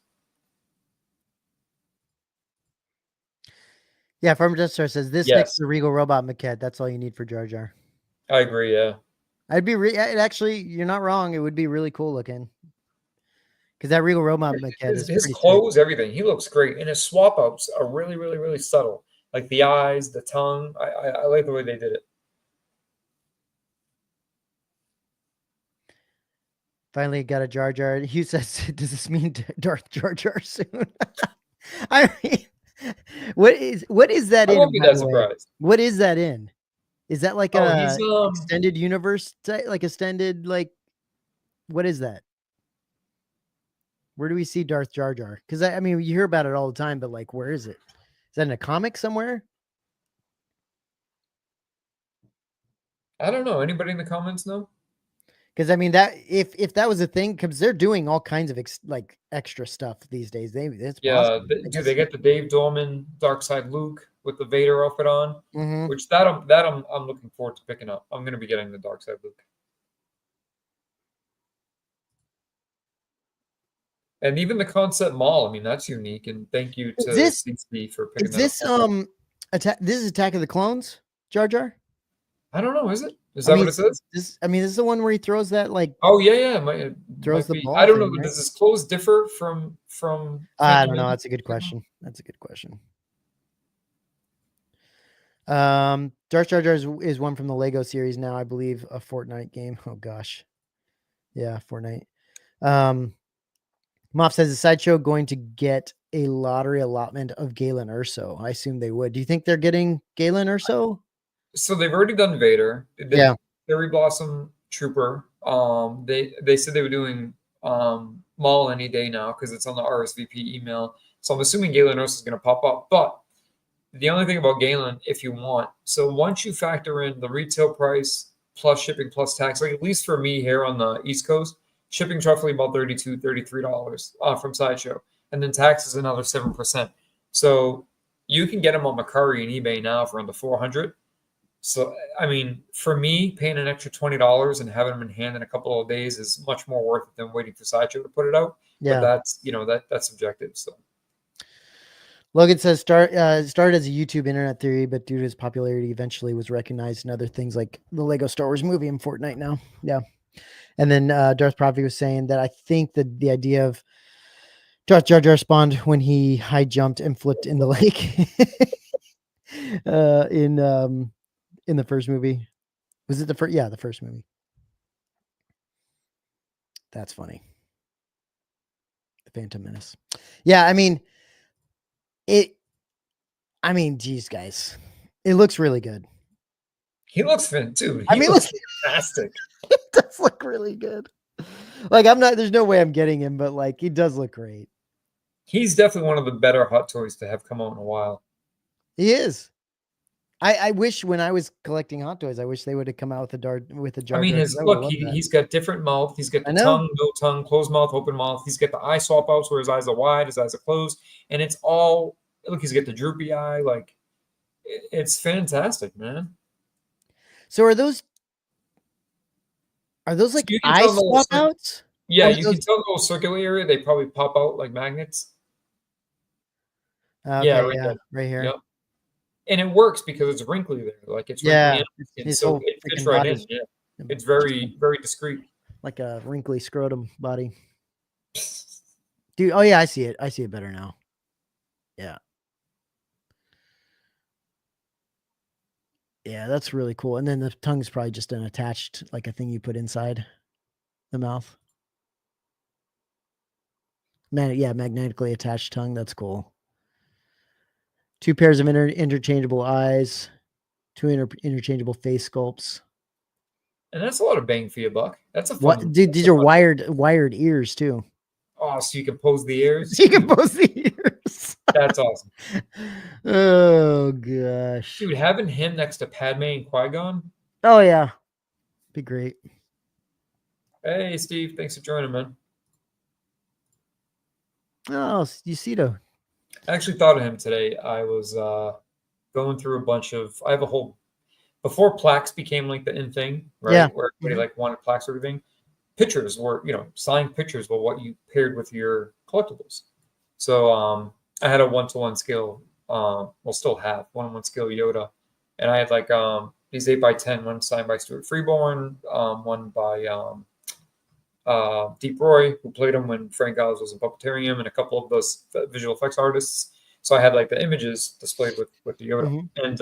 Yeah, Farmer Jester says this next to Regal Robot maquette. That's all you need for Jar Jar. I agree. Yeah, I'd be actually, you're not wrong. It would be really cool looking. Because that Regal Robot maquette is his clothes, everything. He looks great, and his swap ups are really, really, really subtle. Like the eyes, the tongue. I like the way they did it. Finally got a Jar Jar. Hugh says, does this mean Darth Jar Jar soon? I mean, what is that in? I won't be that surprised. What is that in? Is that like a extended universe, like extended, like, what is that? Where do we see Darth Jar Jar? Because I mean, you hear about it all the time, but like, where is it? Is that in a comic somewhere? I don't know. Anybody in the comments know? Because I mean, that if that was a thing, because they're doing all kinds of like extra stuff these days. They get the Dave Dorman Dark Side Luke with the Vader outfit on, which I'm looking forward to picking up. I'm going to be getting the Dark Side Luke, and even the concept Maul. I mean, that's unique. And thank you to CC for picking that up. This is Attack of the Clones, Jar Jar. I don't know. Is it? Is that what it says? This is the one where he throws that like. Oh yeah. Throws the ball. I don't know. Right? Does his clothes differ from? I don't know. That's a good question. Darth Jar Jar is one from the Lego series now, I believe, a Fortnite game. Oh gosh, yeah, Fortnite. Moff says, is Sideshow going to get a lottery allotment of Galen Erso? I assume they would. Do you think they're getting Galen Erso? So they've already done Vader. They did Yeah. Cherry Blossom Trooper. They said they were doing Maul any day now because it's on the RSVP email. So I'm assuming Galen Erso is going to pop up. But the only thing about Galen, if you want, so once you factor in the retail price plus shipping plus tax, like at least for me here on the East Coast, shipping's roughly about $32, $33 from Sideshow. And then tax is another 7%. So you can get them on Mercari and eBay now for under 400. So, I mean, for me, paying an extra $20 and having them in hand in a couple of days is much more worth it than waiting for Sideshow to put it out. Yeah. But that's, that's subjective. So Logan says started as a YouTube internet theory, but due to his popularity, eventually was recognized in other things like the Lego Star Wars movie and Fortnite now. Yeah. And then Darth Prophet was saying that I think that the idea of Darth Jar Jar spawned when he high jumped and flipped in the lake in the first movie. Was it the first? Yeah, the first movie. That's funny. The Phantom Menace. Yeah, I mean, geez, guys, it looks really good. He looks fit too. He looks fantastic. It does look really good. Like there's no way I'm getting him, but like he does look great. He's definitely one of the better Hot Toys to have come out in a while. He is. I wish when I was collecting Hot Toys, I wish they would have come out with a Jar. I mean, he's got different mouth. He's got the tongue, no tongue, closed mouth, open mouth. He's got the eye swap outs where his eyes are wide, his eyes are closed, and it's all look. He's got the droopy eye. Like it's fantastic, man. So are those like eye swap outs? Yeah, you can tell the little circular area. They probably pop out like magnets. Okay, yeah, right here. Yep. And it works because it's wrinkly there. Like it's wrinkly in, so it fits right in. Yeah. It's very, very discreet. Like a wrinkly scrotum body. Dude, oh yeah, I see it. I see it better now. Yeah. Yeah, that's really cool. And then the tongue's probably just an attached, like a thing you put inside the mouth. Magnetically attached tongue. That's cool. 2 pairs of interchangeable eyes, 2 interchangeable face sculpts. And that's a lot of bang for your buck. That's a fun. What, dude? These are wired ears too. Oh, so you can pose the ears. You can pose the ears. That's awesome. Oh gosh, dude, having him next to Padme and Qui-Gon. Oh yeah, be great. Hey Steve, thanks for joining, man. Oh, you see though. I actually thought of him today. I was going through a bunch of. I have a whole before plaques became like the in thing, right? Yeah. Where everybody like wanted plaques or everything. Pictures were, signed pictures were what you paired with your collectibles. So I had a 1-to-1 scale. Well, still have 1-to-1 scale Yoda, and I had like these 8x10, one signed by Stuart Freeborn, one by Deep Roy, who played him when Frank Oz was in puppeteering him, and a couple of those visual effects artists. So I had like the images displayed with the Yoda, and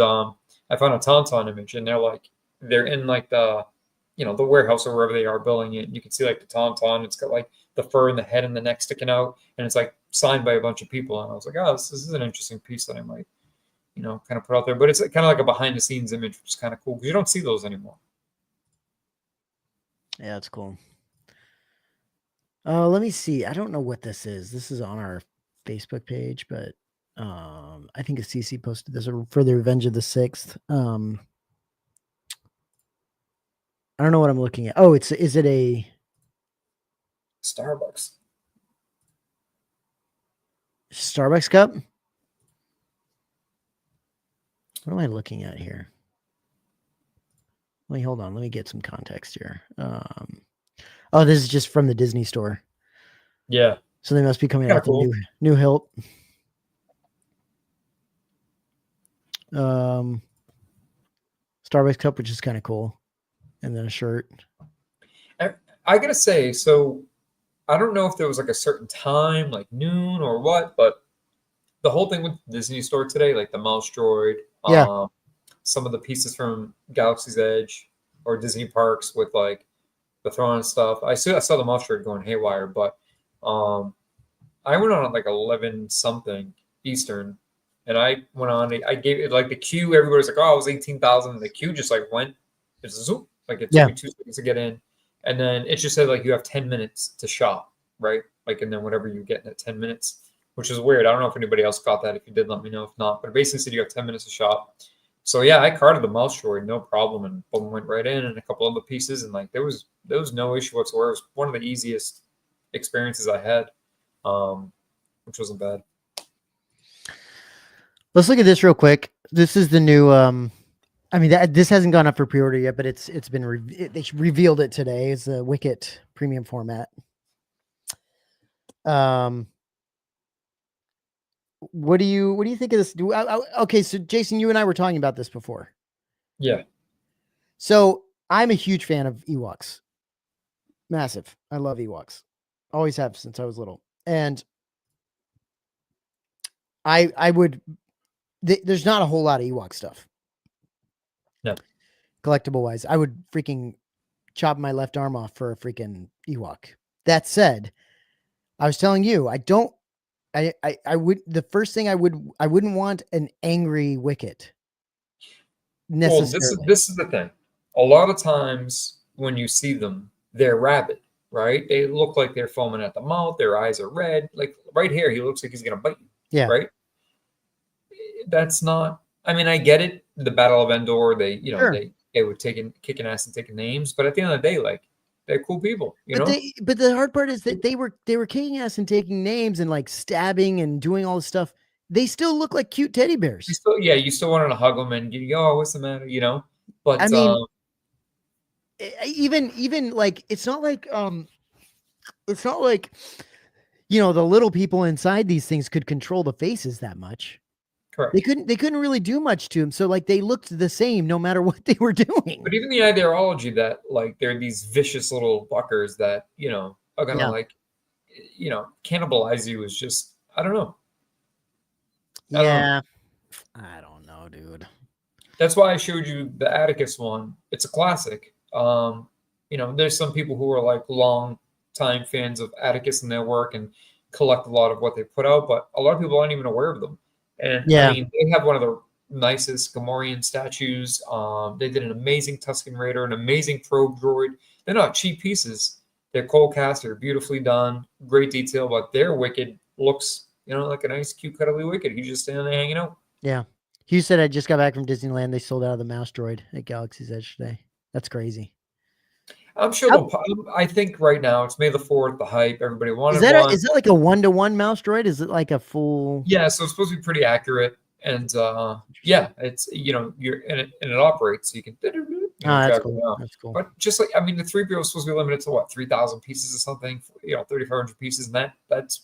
I found a Tauntaun image, and they're in like the warehouse or wherever they are building it. And you can see like the Tauntaun. It's got like the fur and the head and the neck sticking out, and it's like signed by a bunch of people. And I was like, oh, this is an interesting piece that I might, kind of put out there. But it's kind of like a behind the scenes image, which is kind of cool because you don't see those anymore. Yeah, that's cool. Let me see. I don't know what this is. This is on our Facebook page, but I think a CC posted this for the Revenge of the Sixth. I don't know what I'm looking at. Oh, is it a Starbucks cup? What am I looking at here? Hold on. Let me get some context here. Oh, this is just from the Disney store. Yeah. So they must be coming out with a new hilt. Starbucks cup, which is kind of cool. And then a shirt. I gotta say, so I don't know if there was like a certain time, like noon or what, but the whole thing with Disney store today, like the mouse droid, some of the pieces from Galaxy's Edge or Disney parks with like the throwing stuff. I saw the mouse droid going haywire, but I went on at like 11 something Eastern, and I went on. I gave it like the queue. Everybody's like, "Oh, it was 18,000." The queue just like went, it's zoop. Like it took me 2 seconds to get in, and then it just said like you have 10 minutes to shop, right? Like, and then whatever you get in that 10 minutes, which is weird. I don't know if anybody else got that. If you did, let me know. If not, but it basically said you have 10 minutes to shop. So yeah, I carded the mouse droid, no problem, and boom, went right in, and a couple other pieces, and like there was no issue whatsoever. It was one of the easiest experiences I had, which wasn't bad. Let's look at this real quick. This is the new. I mean, this hasn't gone up for pre-order yet, but it's been they revealed it today. It's the Wicket premium format. What do you think of this? Okay, so Jason, you and I were talking about this before. Yeah. So I'm a huge fan of Ewoks. Massive. I love Ewoks. Always have since I was little. And I would. There's not a whole lot of Ewok stuff. No. Collectible wise, I would freaking chop my left arm off for a freaking Ewok. That said, I was telling you, I would, the first thing I wouldn't want an angry Wicket. Necessarily. Well, this is the thing. A lot of times when you see them, they're rabid, right? They look like they're foaming at the mouth. Their eyes are red. Like right here, he looks like he's going to bite you. Yeah. Right? That's not, I mean, I get it. The Battle of Endor, they, you know, Sure. they were kicking ass and taking names, but at the end of the day, like, they're cool people, you know? But the hard part is that they were kicking ass and taking names and like stabbing and doing all this stuff. They still look like cute teddy bears. You still wanted to hug them and you go, oh, what's the matter, you know? But I mean, even like it's not like you know, the little people inside these things could control the faces that much. Correct. They couldn't really do much to them. So like they looked the same no matter what they were doing. But even the ideology that like they're these vicious little fuckers that, you know, are gonna like, you know, cannibalize you is just, I don't know. I don't know, dude. That's why I showed you the Atticus one. It's a classic. You know, there's some people who are like long time fans of Atticus and their work and collect a lot of what they put out, but a lot of people aren't even aware of them. And I mean, they have one of the nicest Gamorrean statues. They did an amazing Tusken Raider, an amazing probe droid. They're not cheap pieces. They're cold cast. They're beautifully done, great detail. But their Wicket looks, you know, like a nice, cute, cuddly Wicket. He's just standing there hanging out. Yeah. Hugh said I just got back from Disneyland. They sold out of the mouse droid at Galaxy's Edge today. That's crazy. I'm sure. I think right now it's May the 4th. The hype. Everybody wanted. Is that like a 1-to-1 mouse droid? Is it like a full? Yeah. So it's supposed to be pretty accurate, and yeah, it's, you know, you're in it and it operates. So you can. That's cool. That's cool. But just like, I mean, the 3PO is supposed to be limited to what, 3,000 pieces or something. You know, 3,500 pieces, and that's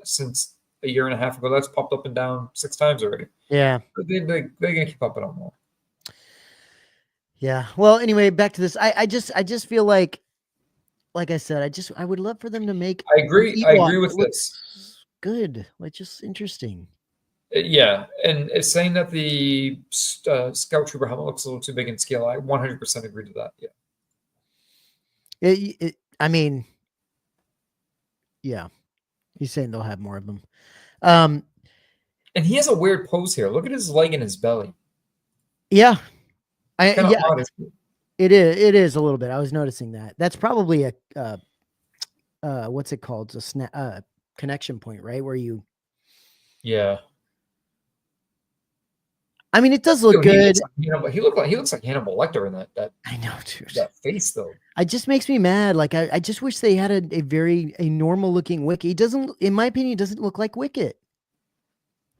since a year and a half ago. That's popped up and down 6 times already. Yeah. They're gonna keep up on more. Yeah. Well, anyway, back to this. I just feel like I said, I would love for them to make. I agree. I agree with this. Good. Like, just interesting. Yeah, and it's saying that the Scout Trooper helmet looks a little too big in scale. I 100% agree to that. Yeah. I mean, yeah. He's saying they'll have more of them. And he has a weird pose here. Look at his leg and his belly. Yeah. It is a little bit. I was noticing that. That's probably a what's it called? It's a connection point, right? Where you. Yeah. I mean, it does look good. He looks like Hannibal Lecter in that. I know, dude. That face though. It just makes me mad. Like I just wish they had a normal looking Wicket. He doesn't, in my opinion, he doesn't look like Wicket.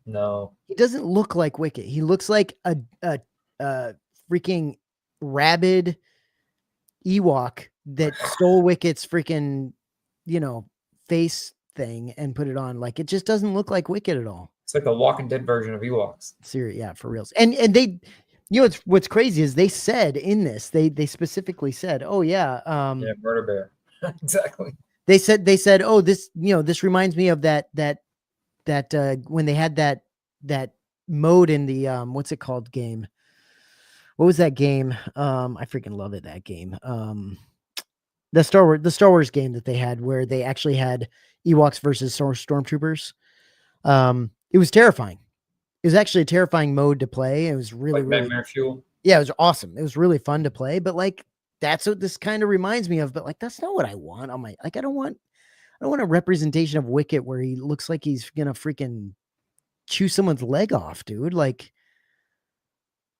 No. He doesn't look like Wicket. He looks like a freaking rabid Ewok that stole Wicket's freaking, you know, face thing and put it on. Like, it just doesn't look like Wicket at all. It's like a Walking Dead version of Ewoks. Serious, yeah, for reals. And they, you know, what's crazy is they said in this, they specifically said, oh yeah, yeah, Murder Bear. Exactly. They said, oh, this, you know, this reminds me of that when they had that mode in the what's it called game? What was that game? I freaking love it, that game. The Star Wars game that they had, where they actually had Ewoks versus Stormtroopers. It was terrifying. It was actually a terrifying mode to play. It was really, like really, Nightmare Fuel. yeah, it was awesome. It was really fun to play, but like that's what this kind of reminds me of. But like that's not what I want on my like. I don't want a representation of Wicket where he looks like he's gonna freaking chew someone's leg off, dude. Like,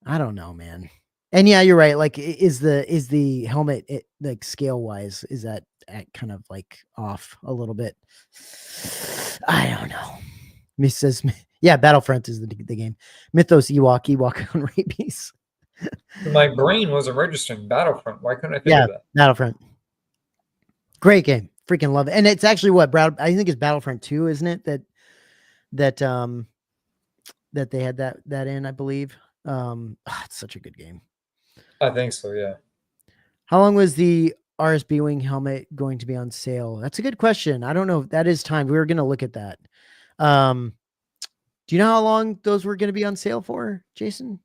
I don't know, man. And yeah, you're right. Like, is the helmet like scale wise? Is that kind of like off a little bit? I don't know. Miss says, yeah, Battlefront is the game. Mythos Ewok on rabies. My brain wasn't registering Battlefront. Why couldn't I think of that? Battlefront. Great game. Freaking love it. And it's actually what I think it's Battlefront 2, isn't it? That they had that in, I believe. It's such a good game. I think so, yeah. How long was the RSB Wing helmet going to be on sale? That's a good question. I don't know. That is time. We were going to look at that. Do you know how long those were going to be on sale for, Jason?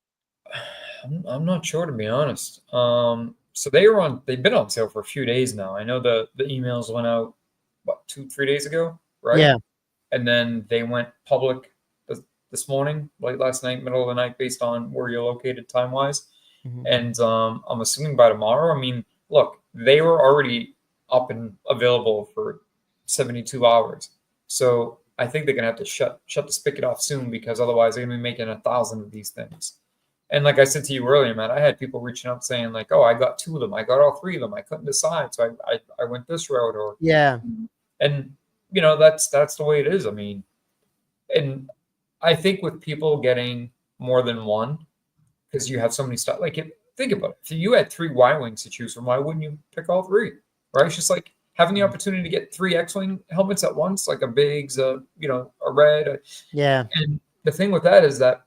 I'm not sure, to be honest. So they've been on sale for a few days now. I know the emails went out, what, 2-3 days ago, right? Yeah. And then they went public this morning, late last night, middle of the night, based on where you're located time-wise. Mm-hmm. And I'm assuming by tomorrow. I mean, look, they were already up and available for 72 hours. So I think they're going to have to shut the spigot off soon, because otherwise they're going to be making 1,000 of these things. And like I said to you earlier, Matt, I had people reaching out saying like, oh, I got 2 of them. I got all 3 of them. I couldn't decide. So I went this route. Or yeah. And, you know, that's the way it is. I mean, and I think with people getting more than one, because you have so many stuff, like think about it. If you had 3 Y-Wings to choose from, why wouldn't you pick all 3? Right? It's just like having the opportunity to get 3 X-Wing helmets at once, like a Biggs, a red. Yeah. And the thing with that is that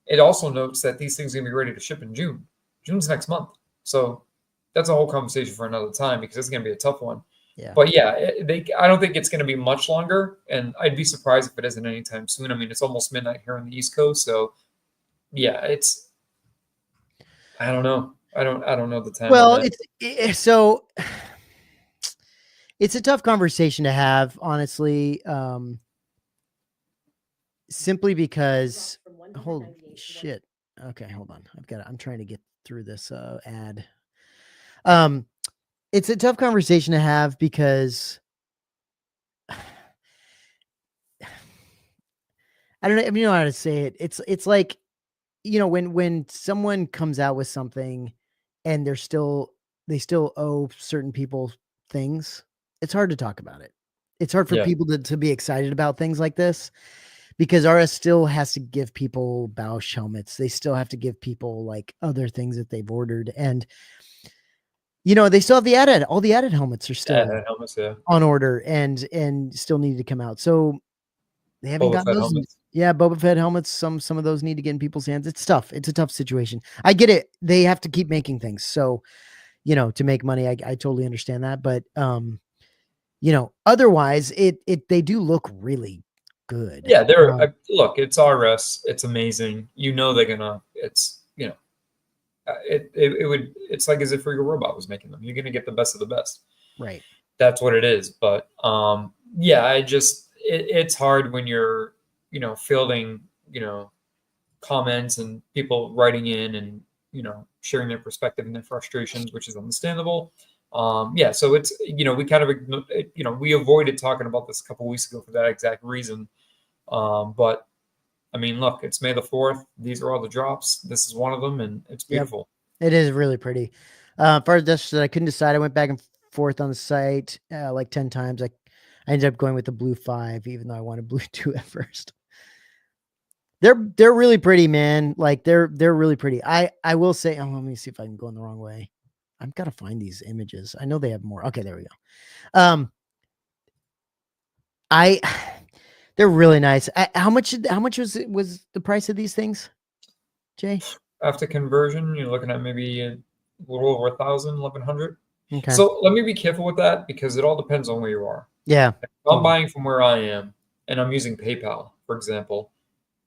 it also notes that these things are going to be ready to ship in June. June's next month. So that's a whole conversation for another time, because it's going to be a tough one. Yeah. But yeah, I don't think it's going to be much longer, and I'd be surprised if it isn't anytime soon. I mean, it's almost midnight here on the East Coast, so yeah, I don't know. I don't know the time. Well, it's a tough conversation to have, honestly. Simply because, holy shit. Okay, hold on. I'm trying to get through this ad. It's a tough conversation to have because I don't know if you know how to say it. It's like, when someone comes out with something and they still owe certain people things, it's hard to talk about it. It's hard for people to be excited about things like this, because RS still has to give people Bausch helmets. They still have to give people like other things that they've ordered. And, they still have all the added helmets are still on order and still need to come out. So they haven't gotten those. Helmets. Yeah, Boba Fett helmets. Some of those need to get in people's hands. It's tough. It's a tough situation. I get it. They have to keep making things. So, to make money, I totally understand that. But, otherwise they do look really good. Yeah, look, it's RS. It's amazing. They're gonna. It's it's like as if Regal Robot was making them. You're gonna get the best of the best. Right. That's what it is. But yeah, it's hard when you're fielding comments and people writing in and sharing their perspective and their frustrations, which is understandable. Yeah, so it's we kind of we avoided talking about this a couple weeks ago for that exact reason. But I mean, look, it's May the 4th. These are all the drops. This is one of them, and it's beautiful. Yep. It is really pretty. For this that I couldn't decide, I went back and forth on the site like 10 times. I ended up going with the blue 5, even though I wanted blue 2 at first. They're really pretty, man. Like they're really pretty. I will say, let me see if I can go in the wrong way. I've got to find these images. I know they have more. Okay, there we go. They're really nice. How much was the price of these things, Jay? After conversion, you're looking at maybe a little over 1,000, 1,100. Okay. So let me be careful with that, because it all depends on where you are. Yeah. If I'm buying from where I am and I'm using PayPal, for example,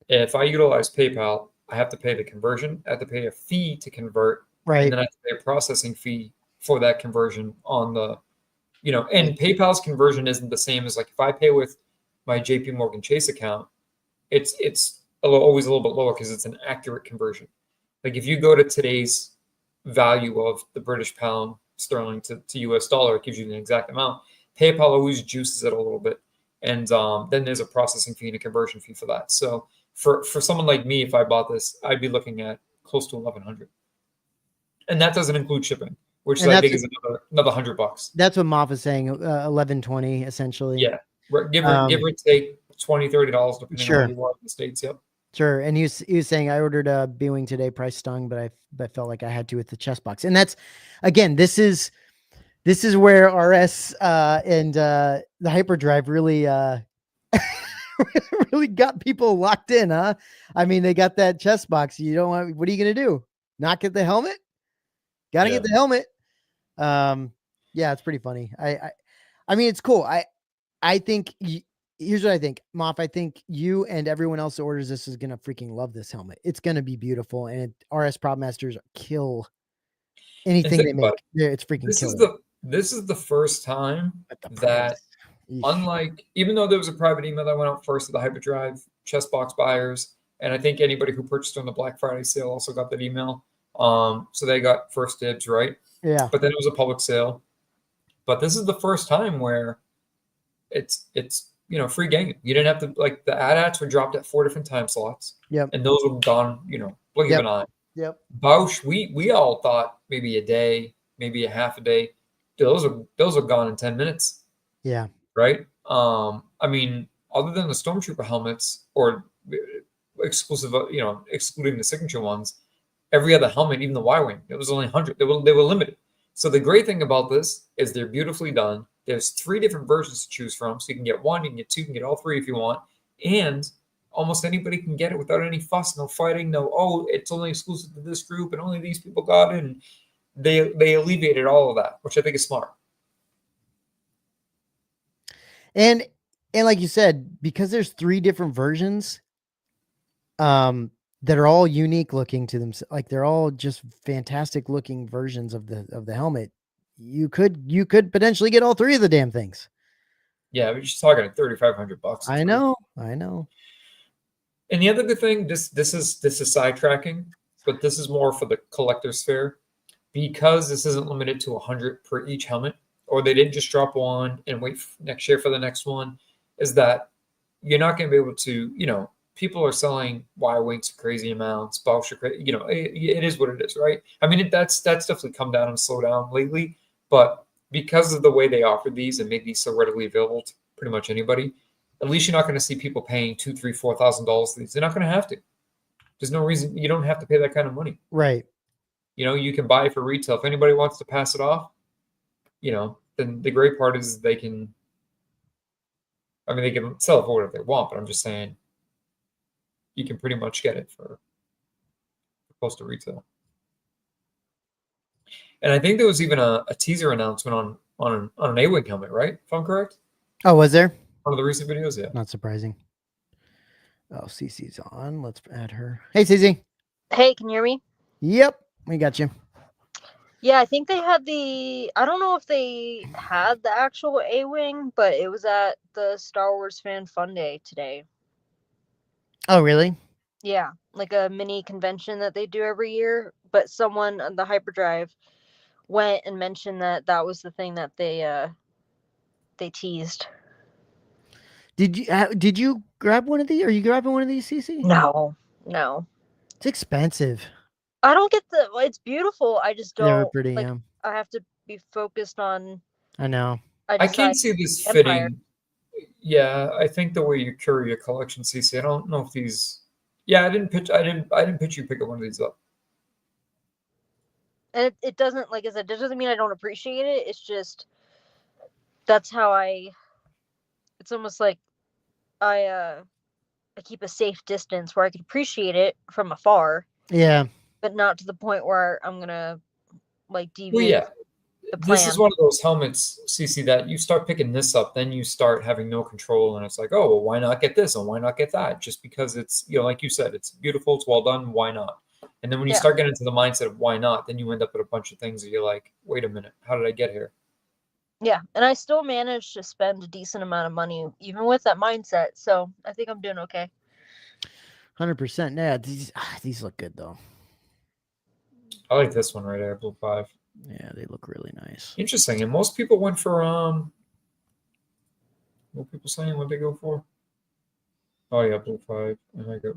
if I utilize PayPal, I have to pay the conversion. I have to pay a fee to convert. Right. And then I have to pay a processing fee for that conversion on the you know, and PayPal's conversion isn't the same as like if I pay with my JP Morgan Chase account, it's always a little bit lower because it's an accurate conversion. Like if you go to today's value of the British pound sterling to US dollar, it gives you the exact amount. PayPal always juices it a little bit. And then there's a processing fee and a conversion fee for that. So for someone like me, if I bought this, I'd be looking at close to 1,100. And that doesn't include shipping, which is, I think, is another $100. That's what Moff is saying, 1,120 essentially. Yeah, give or take $20, $30 depending on where you are in the States. Yep. Sure. And he was saying, I ordered a B-Wing today, price stung, but I felt like I had to with the chest box. And that's, again, this is where RS and the hyperdrive really really got people locked in, huh? I mean, they got that chest box. You don't want, what are you going to do? Not get the helmet? Got to get the helmet. Yeah, it's pretty funny. I mean, it's cool. I think here's what I think, Moff. I think you and everyone else that orders this is going to freaking love this helmet. It's going to be beautiful. And RS Prop Masters kill anything they make. It's freaking killer. This is the first time that, unlike, even though there was a private email that went out first to the hyperdrive chest box buyers, and I think anybody who purchased on the Black Friday sale also got that email. So they got first dibs, right? Yeah. But then it was a public sale. But this is the first time where it's you know, free game. You didn't have to, like, the AT-ATs were dropped at 4 different time slots. Yep. And those were gone, you know, blink of an eye. Yep. Bausch, we all thought maybe a day, maybe a half a day. Those are gone in 10 minutes. Yeah. Right. I mean, other than the Stormtrooper helmets or exclusive, you know, excluding the signature ones, every other helmet, even the Y-Wing, it was only 100. They were limited. So the great thing about this is they're beautifully done. There's 3 different versions to choose from. So you can get 1, you can get 2, you can get all 3 if you want. And almost anybody can get it without any fuss, no fighting, no, oh, it's only exclusive to this group and only these people got it. And they alleviated all of that, which I think is smart. And like you said, because there's 3 different versions, that are all unique looking to them, like they're all just fantastic looking versions of the helmet. You could potentially get all 3 of the damn things. Yeah, we're just talking at $3,500. I know. And the other good thing, this is sidetracking, but this is more for the collector's sphere, because this isn't limited to 100 per each helmet, or they didn't just drop 1 and wait next year for the next one. Is that you're not going to be able to, you know, people are selling Y-Wings for crazy amounts, Bausch, you know, it is what it is, right? I mean, that's definitely come down and slowed down lately, but because of the way they offer these and make these so readily available to pretty much anybody, at least you're not going to see people paying $2,000, $3,000, $4,000 for these. They're not going to have to. There's no reason. You don't have to pay that kind of money. Right. You know, you can buy it for retail. If anybody wants to pass it off, you know, then the great part is they can sell it for whatever they want, but I'm just saying you can pretty much get it for close to retail. And I think there was even a teaser announcement on an A-Wing helmet, right? If I'm correct. Oh, was there? One of the recent videos, yeah. Not surprising. Oh, Cece's on. Let's add her. Hey, Cece. Hey, can you hear me? Yep, we got you. Yeah, I think they had I don't know if they had the actual A-Wing, but it was at the Star Wars Fan Fun Day today. Oh, really? Yeah, like a mini convention that they do every year. But someone on the hyperdrive went and mentioned that was the thing that they teased. Did you grab one of these? Are you grabbing one of these, Cece? No. It's expensive. I don't get it's beautiful. I just don't. They're pretty, like, I have to be focused on. I know. I can't see this fitting. Yeah, I think the way you curate your collection, CC, I don't know if these. Yeah, I didn't pitch you pick up one of these up. And it doesn't, like I said, it doesn't mean I don't appreciate it. It's just that's how it's almost like I keep a safe distance where I can appreciate it from afar. Yeah. But not to the point where I'm gonna like deviate. Well, yeah. The plan. This is one of those helmets, CC, that you start picking this up, then you start having no control, and it's like, oh, well, why not get this and why not get that? Just because it's, you know, like you said, it's beautiful, it's well done, why not? And then when you start getting into the mindset of why not, then you end up with a bunch of things that you're like, wait a minute, how did I get here? Yeah, and I still managed to spend a decent amount of money, even with that mindset. So I think I'm doing okay. 100%. Yeah, these look good though. I like this one right there, Blue 5. Yeah, they look really nice. Interesting. And most people went for what people saying? What they go for? Oh yeah, Blue 5.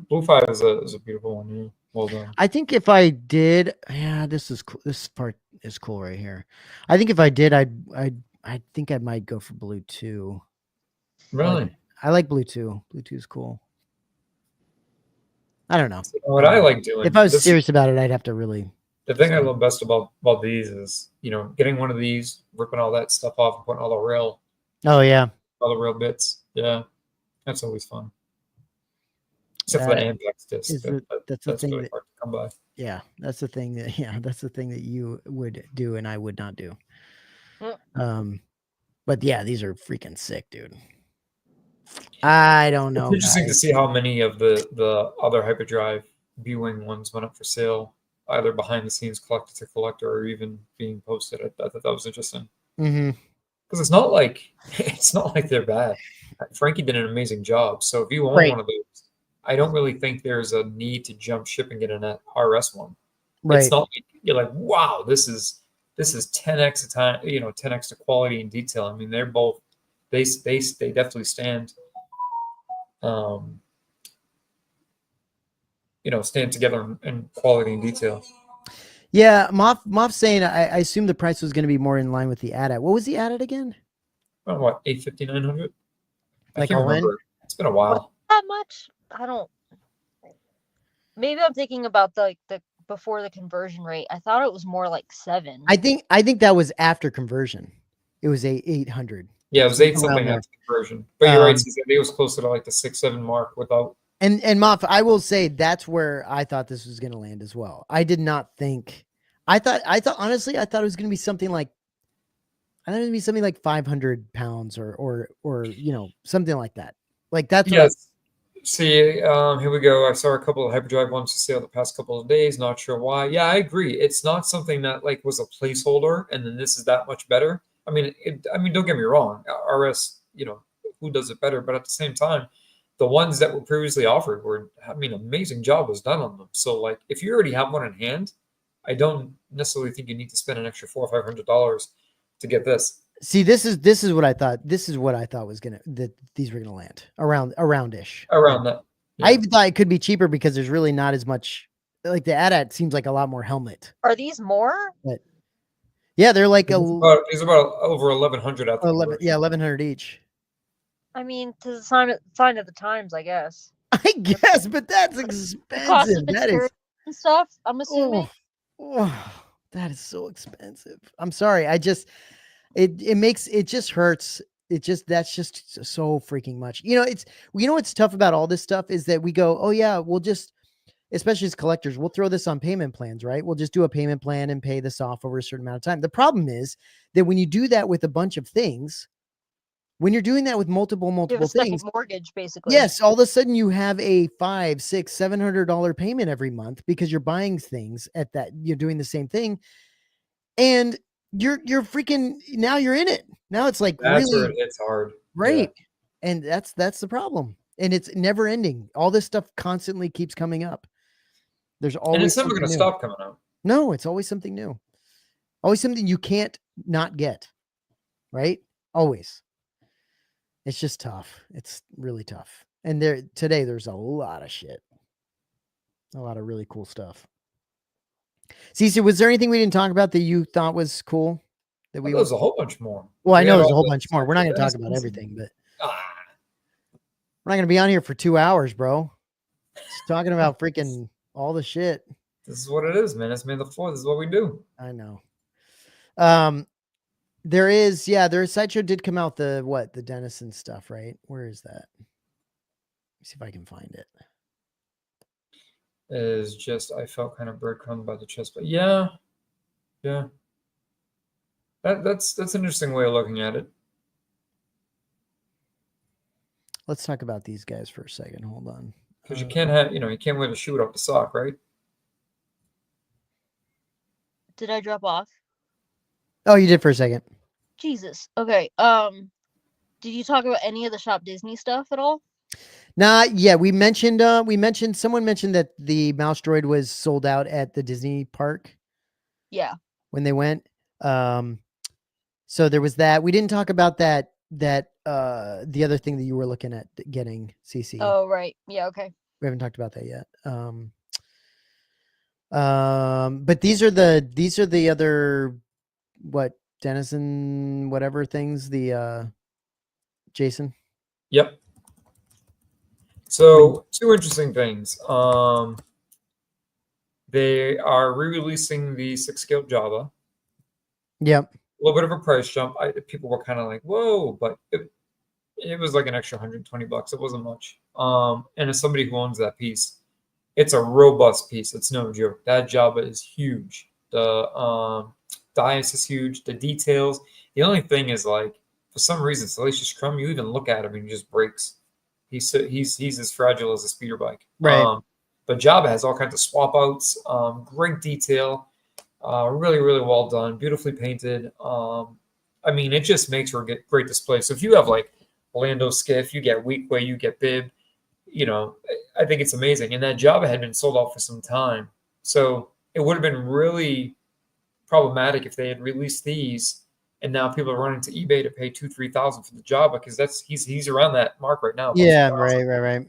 Blue 5 is a beautiful one. Yeah, well done. I think if I did, yeah, this is cool. This part is cool right here. I think if I did, I think I might go for blue 2. Really? I like blue 2. Blue 2 is cool. I don't know. What I like doing. If I was serious about it, I'd have to really. The thing I love best about these is, getting one of these, ripping all that stuff off, and putting all the rail. Oh yeah. All the real bits. Yeah, that's always fun. Except for the Ampex disc. That's the really hard to come by. Yeah, that's the thing that you would do and I would not do. But yeah, these are freaking sick, dude. I don't know. It's interesting to see how many of the other hyperdrive B-Wing ones went up for sale, either behind the scenes, collector to collector, or even being posted. I thought that was interesting. Because it's not like they're bad. Frankie did an amazing job. So if you own one of those, I don't really think there's a need to jump ship and get an RS one. Right. It's not like you're like, wow, this is 10x the time, 10x the quality and detail. I mean, they're both they definitely stand stand together in quality and detail. Yeah, Moff saying I assume the price was going to be more in line with the AT-AT. What was the AT-AT again? What, 850, 900? Like I can't remember. It's been a while. That much? I don't. Maybe I'm thinking about the before the conversion rate. I thought it was more like 7. I think that was after conversion. It was 800. Yeah, it was 8 something after conversion. But you're right, I think it was closer to like the 6-7 mark without. And Moff, I will say that's where I thought this was going to land as well. I did not think. I thought honestly, I thought it was going to be something like. I thought it would be something like 500 pounds or something like that. Like that's yes. See, here we go. I saw a couple of hyperdrive ones to sale the past couple of days. Not sure why. Yeah, I agree. It's not something that like was a placeholder, and then this is that much better. I mean, don't get me wrong. RS, who does it better? But at the same time, the ones that were previously offered were, amazing job was done on them. So, like, if you already have one in hand, I don't necessarily think you need to spend an extra $400 or $500 to get this. See, this is what I thought. This is what I thought was that these were gonna land around-ish. Around that. Yeah. I thought it could be cheaper because there's really not as much. Like the AT-AT seems like a lot more helmet. Are these more? But yeah, they're like it's about over 1,100 at the 1,100 each. I mean, to the sign of the times, I guess. I guess, but that's expensive. That is and stuff. I'm assuming. That is so expensive. I'm sorry. It just hurts. That's just so freaking much. What's tough about all this stuff is that we go, oh yeah, we'll just, especially as collectors, we'll throw this on payment plans, right? We'll just do a payment plan and pay this off over a certain amount of time. The problem is that when you do that with a bunch of things, when you're doing that with multiple you have a things, second mortgage basically. Yes, all of a sudden you have a $500, $600, $700 payment every month because you're buying things at that. You're doing the same thing, and you're freaking now. You're in it now. It's like that's really where it's hard, right? Yeah. And that's the problem, and it's never ending. All this stuff constantly keeps coming up. There's always and it's never going to stop coming out. No, it's always something new, always something you can't not get, right? Always. It's just tough. It's really tough. And today there's a lot of shit. A lot of really cool stuff. Cece, was there anything we didn't talk about that you thought was cool? There's a whole bunch more. Well, I know there's a whole bunch more. We're not going to talk about everything, but we're not going to be on here for 2 hours, bro. Just talking about freaking all the shit. This is what it is, man. It's May the 4th. This is what we do. I know. There's Sideshow did come out the Denison stuff, right? Where is that? Let me see if I can find it. Is just I felt kind of breadcrumbed by the chest, but yeah. That's an interesting way of looking at it. Let's talk about these guys for a second. Hold on. Because you can't have, you can't wear the shoe without the sock, right? Did I drop off? Oh, you did for a second. Jesus. Okay. Did you talk about any of the Shop Disney stuff at all? Nah, yeah, someone mentioned that the mouse droid was sold out at the Disney park. Yeah. When they went. So there was that. We didn't talk about that the other thing that you were looking at getting, CC. Oh, right. Yeah, okay. We haven't talked about that yet. But these are the other Denizen whatever things, the Jason. Yep. So two interesting things. They are re-releasing the 6-scale Java. Yep. A little bit of a price jump. People were kind of like, whoa, but it was like an extra $120. It wasn't much. And as somebody who owns that piece, it's a robust piece. It's no joke. That Java is huge. The dice is huge. The details. The only thing is, like, for some reason, Salacious Crumb, you even look at him and he just breaks. He's as fragile as a speeder bike. Right. But Java has all kinds of swap outs. Great detail. Really, really well done. Beautifully painted. I mean, it just makes for a great display. So if you have like Lando Skiff, you get Weequay, you get Bib, you know, I think it's amazing. And that Java had been sold out for some time. So it would have been really problematic if they had released these and now people are running to eBay to pay $2,000-3,000 for the Java, because he's around that mark right now. Yeah, right.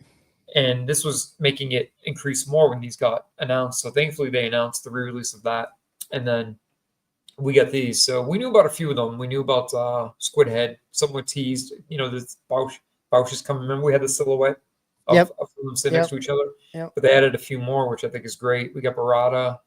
And this was making it increase more when these got announced. So thankfully they announced the re-release of that. And then we got these. So we knew about a few of them. We knew about Squid Head. Some were teased. You know, this Bausch is coming. Remember we had the silhouette of them sitting next to each other? Yep. But they added a few more, which I think is great. We got Barada.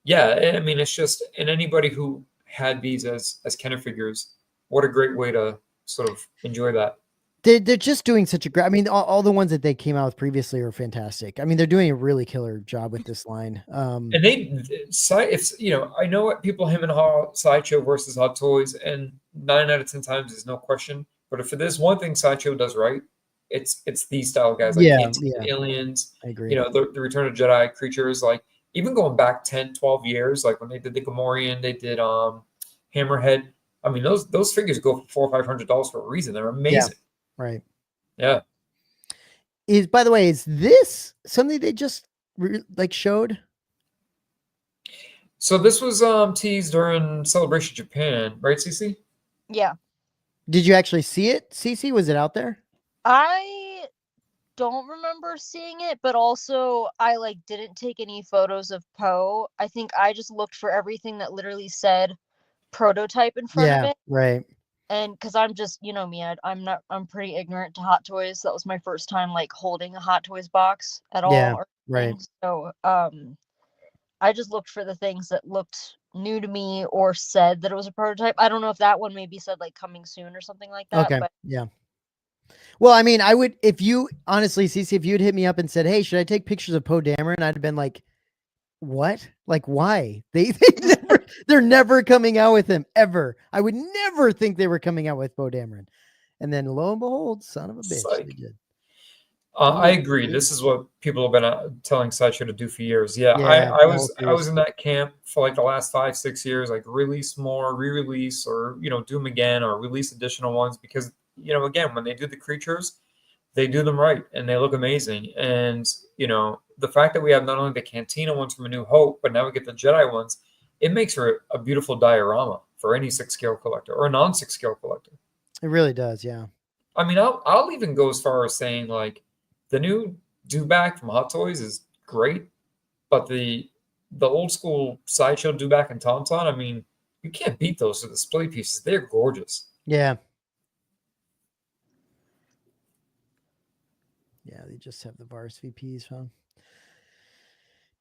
Yeah, I mean, it's just, and anybody who had these as Kenner figures, what a great way to sort of enjoy that. They're just doing such a great. I mean, all the ones that they came out with previously are fantastic. I mean, they're doing a really killer job with this line. And if you know, I know what people him and Sideshow versus Hot Toys, and 9 out of 10 times is no question. But if there's one thing Sideshow does right, it's these style guys like aliens. I agree. You know, the Return of Jedi creatures, like even going back 10, 12 years, like when they did the Gamorrean, they did Hammerhead. I mean, those figures go for $400-500 for a reason. They're amazing. Right. Yeah. By the way, is this something they just showed? So this was teased during Celebration Japan, right, CC? Yeah. Did you actually see it, CC? Was it out there? I don't remember seeing it, but also I didn't take any photos of Poe. I think I just looked for everything that literally said prototype in front of it. Right. And because I'm just, you know me, I'm pretty ignorant to Hot Toys. That was my first time holding a Hot Toys box at all. Yeah, right. So I just looked for the things that looked new to me or said that it was a prototype. I don't know if that one maybe said coming soon or something like that. Okay. But yeah. Well, I mean, I would, if you honestly, CC, if you'd hit me up and said, "Hey, should I take pictures of Poe Dameron?" I'd have been like, "What? Like, why? They're never coming out with him ever. I would never think they were coming out with Poe Dameron." And then lo and behold, son of a bitch, they did. I agree. This is what people have been telling Sideshow to do for years. Yeah, I was in that camp for the last 5-6 years. Release more, re-release, or do them again, or release additional ones, because again, when they do the creatures, they do them right and they look amazing. And the fact that we have not only the Cantina ones from A New Hope, but now we get the Jedi ones, it makes for a beautiful diorama for any 6-scale collector or a non-6-scale collector. It really does, yeah. I mean, I'll even go as far as saying the new Dewback from Hot Toys is great, but the old school Sideshow Dewback and Tauntaun, I mean, you can't beat those for display pieces. They're gorgeous. Yeah. Yeah, they just have the Vars VPs, huh?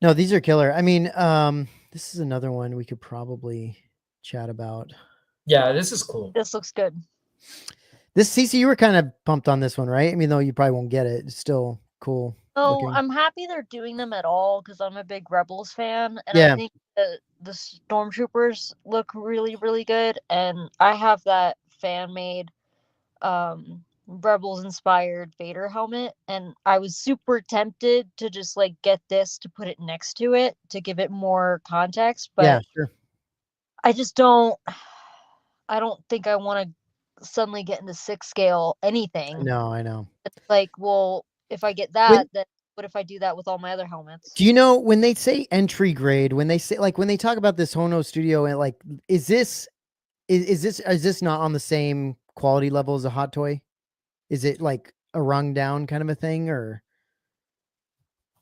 No, these are killer. I mean, this is another one we could probably chat about. Yeah, this is cool. This looks good. This, CC, you were kind of pumped on this one, right? I mean, though you probably won't get it. It's still cool. Oh, I'm happy they're doing them at all because I'm a big Rebels fan. And I think the Stormtroopers look really, really good. And I have that fan-made Rebels-inspired Vader helmet. And I was super tempted to just get this to put it next to it to give it more context. But yeah, sure. I just don't... I don't think I want to suddenly get into 6 scale anything. No, I know. It's like, well, if I get that, then what if I do that with all my other helmets? Do you know when they say entry grade, when they say, like, when they talk about this Hono Studio, and like, is this not on the same quality level as a hot toy? Is it like a rung down kind of a thing, or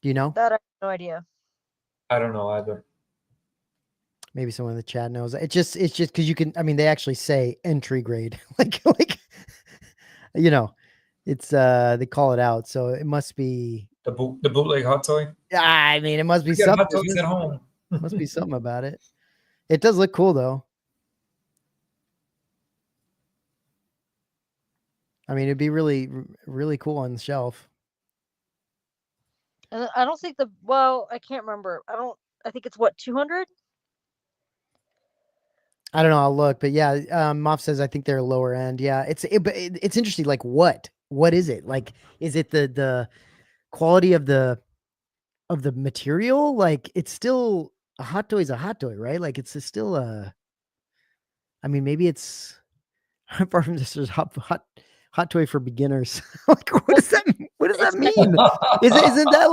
do you know? That I have no idea. I don't know either. Maybe someone in the chat knows. It's just because you can. I mean, they actually say entry grade, like you know, it's they call it out, so it must be the bootleg hot toy. I mean, it must be got something. Hot toys at home. Must be something about it. It does look cool though. I mean, it'd be really, really cool on the shelf. And I don't think I can't remember. I think it's what, 200? I don't know. I'll look, but yeah, Moff says I think they're lower end. Yeah, it's interesting. Like, what is it? Like, is it the quality of the material? Like, it's still a hot toy is a hot toy, right? Like, it's still a. I mean, maybe it's apart from this, hot toy for beginners. Like, what does that mean? Isn't that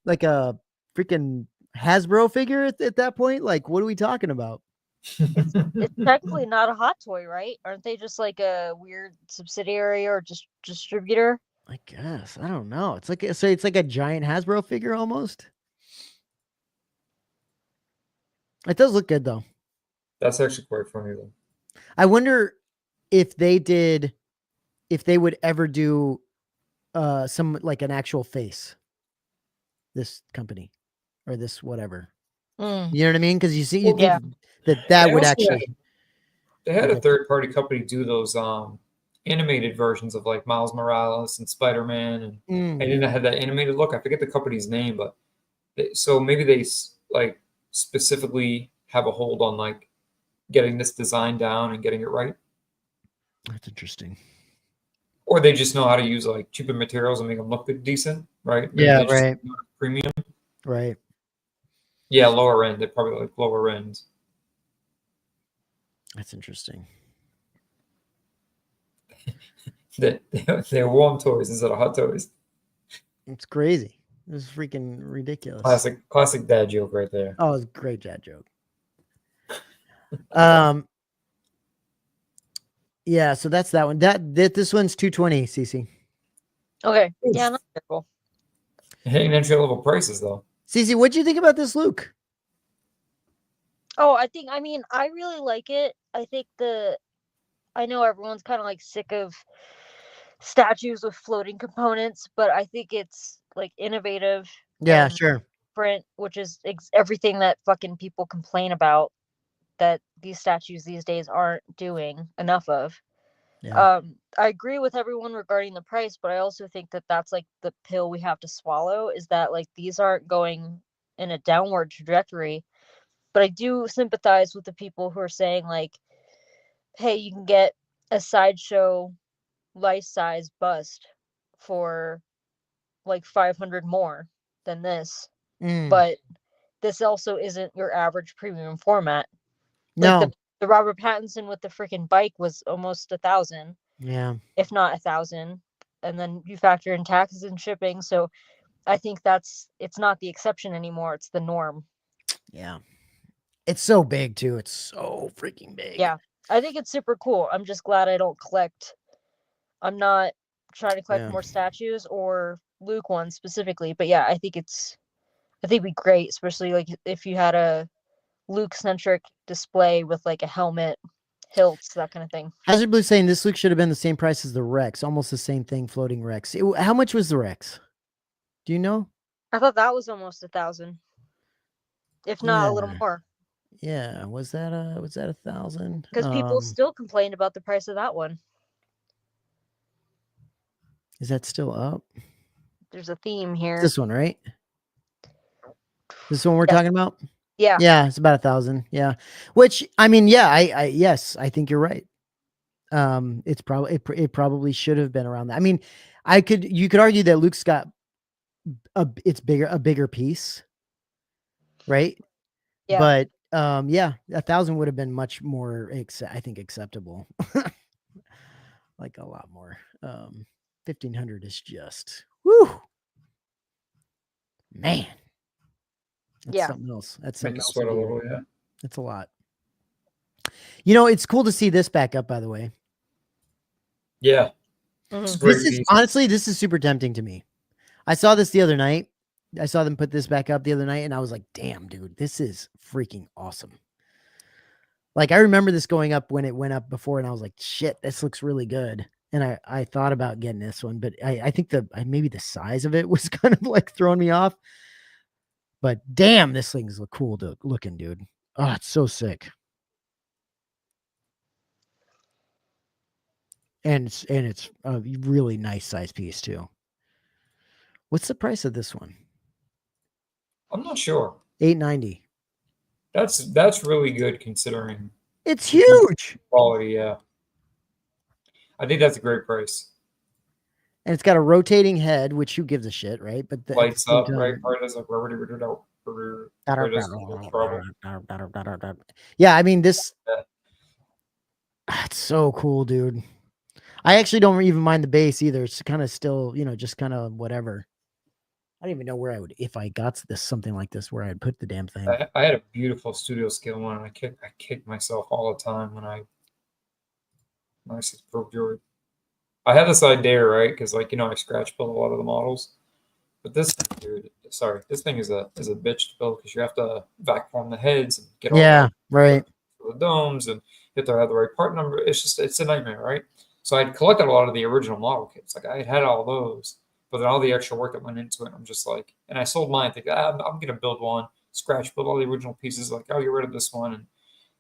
like a freaking Hasbro figure at that point? Like, what are we talking about? It's technically not a hot toy, right? Aren't they just like a weird subsidiary or just distributor? I guess. I don't know. It's like a giant Hasbro figure almost. It does look good though. That's actually quite funny though. I wonder if they would ever do some like an actual face. This company or this whatever. You know what I mean? Because you see, that would actually. They had a third-party company do those animated versions of like Miles Morales and Spider-Man, and I didn't have that animated look. I forget the company's name, but so maybe they like specifically have a hold on like getting this design down and getting it right. That's interesting. Or they just know how to use like cheaper materials and make them look decent, right? Maybe yeah, right. Premium, right. Yeah, lower end. They're probably like lower end. That's interesting. They're warm toys instead of hot toys. It's crazy. It's freaking ridiculous. Classic dad joke right there. Oh, it's a great dad joke. Yeah, so that's that one. This one's 220, CC. Okay. Yeah, not terrible. Hitting entry level prices though. CC, what do you think about this Luke? Oh, I mean, I really like it. I think I know everyone's kind of like sick of statues with floating components, but I think it's like innovative. Yeah, sure. Different, which is everything that fucking people complain about that these statues these days aren't doing enough of. Yeah. I agree with everyone regarding the price, but I also think that that's like the pill we have to swallow, is that like these aren't going in a downward trajectory. But I do sympathize with the people who are saying like, hey, you can get a Sideshow life-size bust for like 500 more than this. But this also isn't your average premium format. Like no. The Robert Pattinson with the freaking bike was almost 1,000. Yeah. If not 1,000. And then you factor in taxes and shipping. So I think it's not the exception anymore. It's the norm. Yeah. It's so big too. It's so freaking big. Yeah. I think it's super cool. I'm just glad I don't collect. I'm not trying to collect more statues or Luke ones specifically. But yeah, I think it'd be great, especially like if you had a Luke-centric display with like a helmet, hilts, that kind of thing. Hazard Blue saying this Luke should have been the same price as the Rex. Almost the same thing, floating Rex. How much was the Rex? Do you know? I thought that was almost 1,000. If not a little more. Yeah, was that 1,000? Because people still complained about the price of that one. Is that still up? There's a theme here. This one, right? This one we're talking about? Yeah. Yeah, it's about 1,000. Yeah. Which, I mean, yeah, yes, I think you're right. It's probably it probably should have been around that. I mean, you could argue that Luke's got a bigger piece, right? Yeah. Yeah, 1,000 would have been much more, I think, acceptable. Like a lot more. 1,500 is just, whoo, man. That's something else. That's something else. Sweat a little, yeah. That's a lot. You know, it's cool to see this back up, by the way. Yeah. Mm-hmm. This is honestly, this is super tempting to me. I saw this the other night. I saw them put this back up the other night, and I was like, damn, dude, this is freaking awesome. Like, I remember this going up when it went up before, and I was like, shit, this looks really good. And I thought about getting this one, but I think maybe the size of it was kind of like throwing me off. But damn, this thing's cool looking, dude. Oh, it's so sick. And it's a really nice size piece too. What's the price of this one? I'm not sure. $8.90. That's really good considering it's huge quality. Yeah, I think that's a great price. And it's got a rotating head, which who gives a shit, right? But the lights up, right? Yeah, I mean this. It's so cool, dude. I actually don't even mind the bass either. It's kind of still, you know, just kind of whatever. I don't even know where I would, if I got this something like this, where I'd put the damn thing. I had a beautiful studio scale one, and I kick myself all the time when I see Pro Joy. I had this idea, right? Because, like, you know, I scratch build a lot of the models, but this thing, dude, sorry, this thing is a bitch to build because you have to vacuum the heads and get all the domes, and you have to have the right part number. It's a nightmare, right? So I'd collected a lot of the original model kits. Like, I had all those, but then all the extra work that went into it, I'm just like, and I sold mine. Thinking, I'm going to build one, scratch build all the original pieces. Like, I'll get rid of this one, and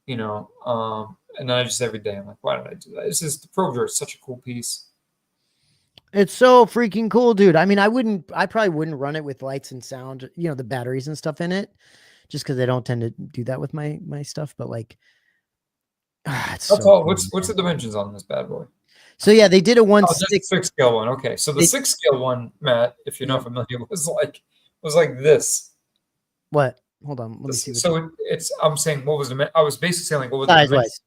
you know, and then I just every day I'm like, why did I do that? It's just the Pro Drawer is such a cool piece. It's so freaking cool, dude. I mean, I probably wouldn't run it with lights and sound, you know, the batteries and stuff in it, just because I don't tend to do that with my stuff. But like, it's that's so all. Cool, what's the dimensions on this bad boy? So yeah, they did a 1/6 6 scale one. Okay, so the 6 scale one, Matt, if you're not familiar, was like this. What? Hold on, let me see. So it's. I'm saying what was the? I was basically saying like what was the dimensions.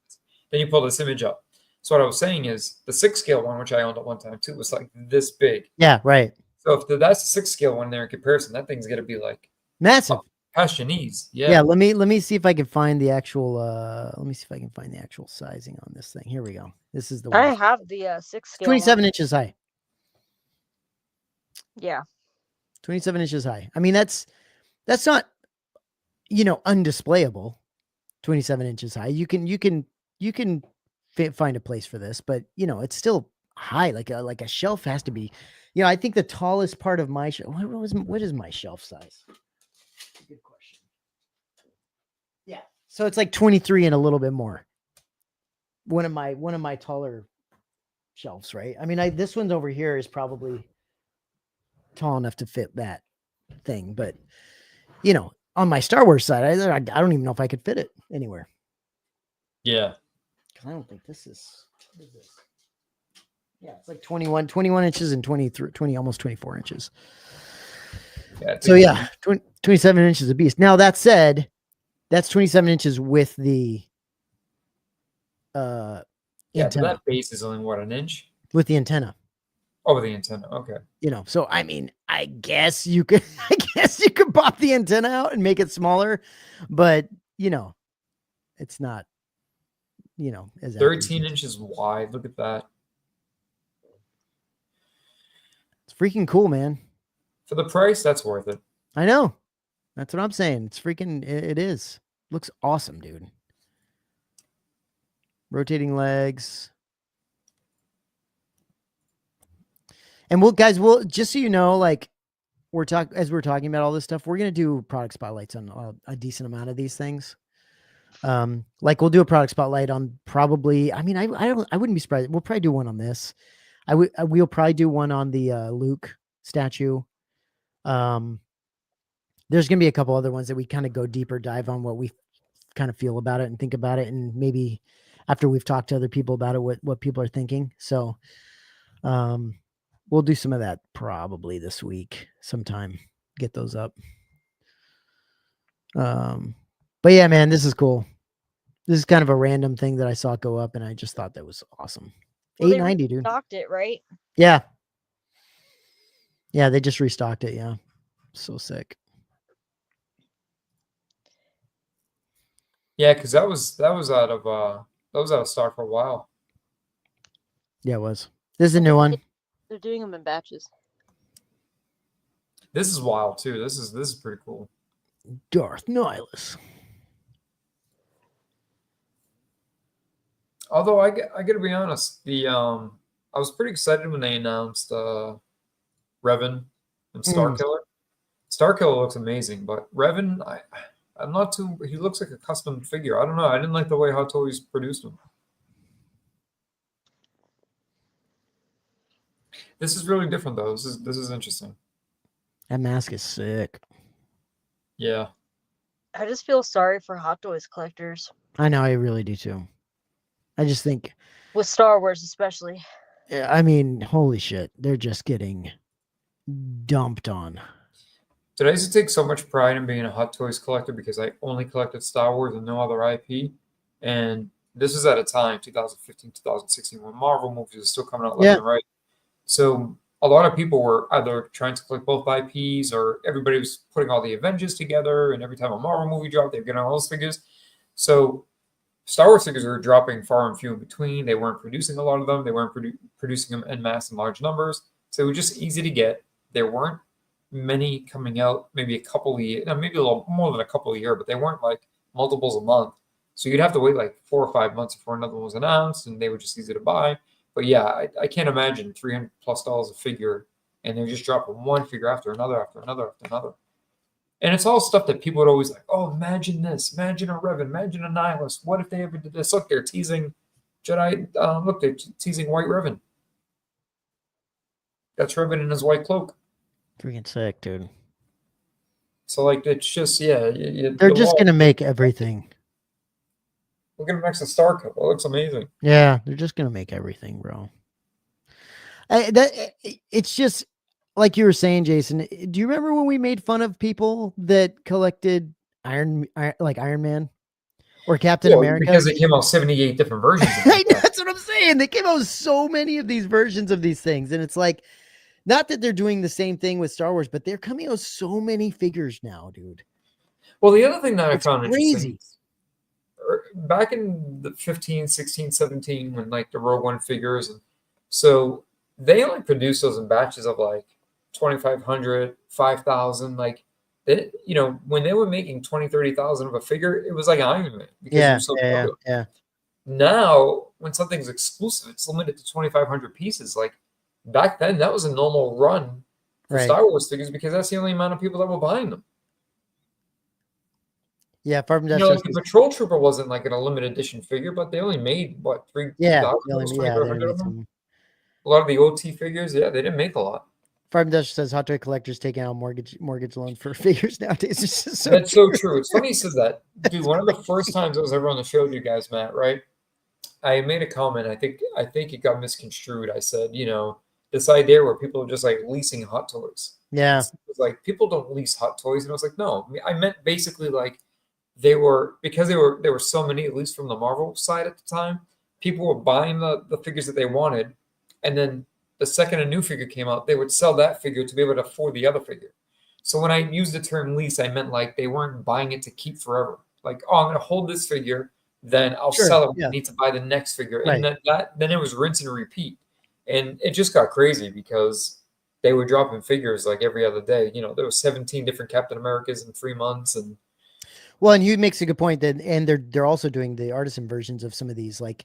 Then you pull this image up. So what I was saying is the 6 scale one, which I owned at one time too, was like this big. Yeah, right. So if that's the 6 scale one there in comparison, that thing's gonna be like massive. Past your knees. Yeah. Yeah. Let me see if I can find the actual. Let me see if I can find the actual sizing on this thing. Here we go. This is the one. I have the 6 scale. 27 inches high. Yeah. 27 inches high. I mean, that's not, you know, undisplayable. 27 inches high. You can find a place for this, but you know, it's still high. Like a shelf has to be, you know, I think the tallest part of my shelf, what is my shelf size? Good question. Yeah. So it's like 23 and a little bit more. One of my taller shelves, right? I mean, this one's over here is probably tall enough to fit that thing, but you know, on my Star Wars side, I don't even know if I could fit it anywhere. Yeah. I don't think this is. What is this? Yeah, it's like 21 inches and 20, almost 24 inches. Yeah, so yeah, 27 inches of beast. Now that said, that's 27 inches with the antenna. But that base is only what, an inch? With the antenna. Oh, with the antenna. Okay. You know, so I mean, I guess you could pop the antenna out and make it smaller, but you know, it's not, you know, as 13 inches wide. Look at that. It's freaking cool, man. For the price, that's worth it. I know. That's what I'm saying. It's freaking, it is. Looks awesome, dude. Rotating legs. And we'll just so you know, like as we're talking about all this stuff, we're going to do product spotlights on a decent amount of these things. Like we'll do a product spotlight on probably, I mean, I wouldn't be surprised. We'll probably do one on this. We'll probably do one on the Luke statue. There's going to be a couple other ones that we kind of go deeper dive on what we kind of feel about it and think about it. And maybe after we've talked to other people about it, what people are thinking. So, we'll do some of that probably this week sometime, get those up. But But yeah, man, this is cool. This is kind of a random thing that I saw go up, and I just thought that was awesome. Well, $8.90, dude. Restocked it, right? Yeah. Yeah, they just restocked it. Yeah. So sick. Yeah, because that was out of stock for a while. Yeah, it was. This is a new one. They're doing them in batches. This is wild too. This is pretty cool. Darth Nihilus. Although I gotta be honest, I was pretty excited when they announced Revan and Starkiller. Starkiller looks amazing, but Revan, I'm not too. He looks like a custom figure. I don't know. I didn't like the way Hot Toys produced him. This is really different though. This is interesting. That mask is sick. Yeah. I just feel sorry for Hot Toys collectors. I know, I really do too. I just think with Star Wars especially. I mean, holy shit. They're just getting dumped on. Did I used to take so much pride in being a Hot Toys collector because I only collected Star Wars and no other IP. And this was at a time, 2015, 2016, when Marvel movies were still coming out left and right. So a lot of people were either trying to collect both IPs or everybody was putting all the Avengers together. And every time a Marvel movie dropped, they were getting all those figures. So Star Wars figures were dropping far and few in between. They weren't producing a lot of them. They weren't producing them en masse in large numbers. So it was just easy to get. There weren't many coming out, maybe a couple of years, maybe a little more than a couple of years, but they weren't like multiples a month. So you'd have to wait like 4 or 5 months before another one was announced, and they were just easy to buy. But yeah, I can't imagine $300+ a figure, and they're just dropping one figure after another, after another, after another. And it's all stuff that people would always like, oh, imagine this, imagine a Revan, imagine a Nihilus. What if they ever did this? Look, they're teasing Jedi. Look, they're teasing White Revan. That's Revan in his white cloak. Freaking sick, dude. So, like, it's just, yeah. They're just going to make everything. Look at Max and Starkiller. It looks amazing. Yeah, they're just going to make everything, bro. It's just, like you were saying, Jason, do you remember when we made fun of people that collected Iron Man or Captain America? Because they came out 78 different versions. That's what I'm saying. They came out with so many of these versions of these things. And it's like, not that they're doing the same thing with Star Wars, but they're coming out with so many figures now, dude. Well, the other thing that I found crazy. Interesting, back in the 15, 16, 17, when like the Rogue One figures, and so they only produced those in batches of like 2,500, 5,000. Like, they, you know, when they were making 20, 30,000 of a figure, it was like Iron Man. Because yeah. Now, when something's exclusive, it's limited to 2,500 pieces. Like, back then, that was a normal run for Star Wars figures because that's the only amount of people that were buying them. Yeah, like the Patrol Trooper wasn't like a limited edition figure, but they only made what 3,000, 2,500 of them. A lot of the OT figures, they didn't make a lot. Farm Dutch says Hot Toy collectors taking out mortgage loan for figures nowadays. That's so true. It's funny you said that, dude. One of the first times I was ever on the show with you guys, Matt, right? I made a comment. I think it got misconstrued. I said, this idea where people are just like leasing Hot Toys. Yeah, it was like people don't lease Hot Toys, and I was like, no. I meant basically like there were so many, at least from the Marvel side at the time. People were buying the figures that they wanted, and then the second a new figure came out, they would sell that figure to be able to afford the other figure. So when I used the term lease, I meant like they weren't buying it to keep forever. Like, oh, I'm going to hold this figure, then I'll sell it when I need to buy the next figure. Right. And then it was rinse and repeat. And it just got crazy because they were dropping figures like every other day. There was 17 different Captain Americas in 3 months. And he makes a good point that, and they're also doing the artisan versions of some of these, like,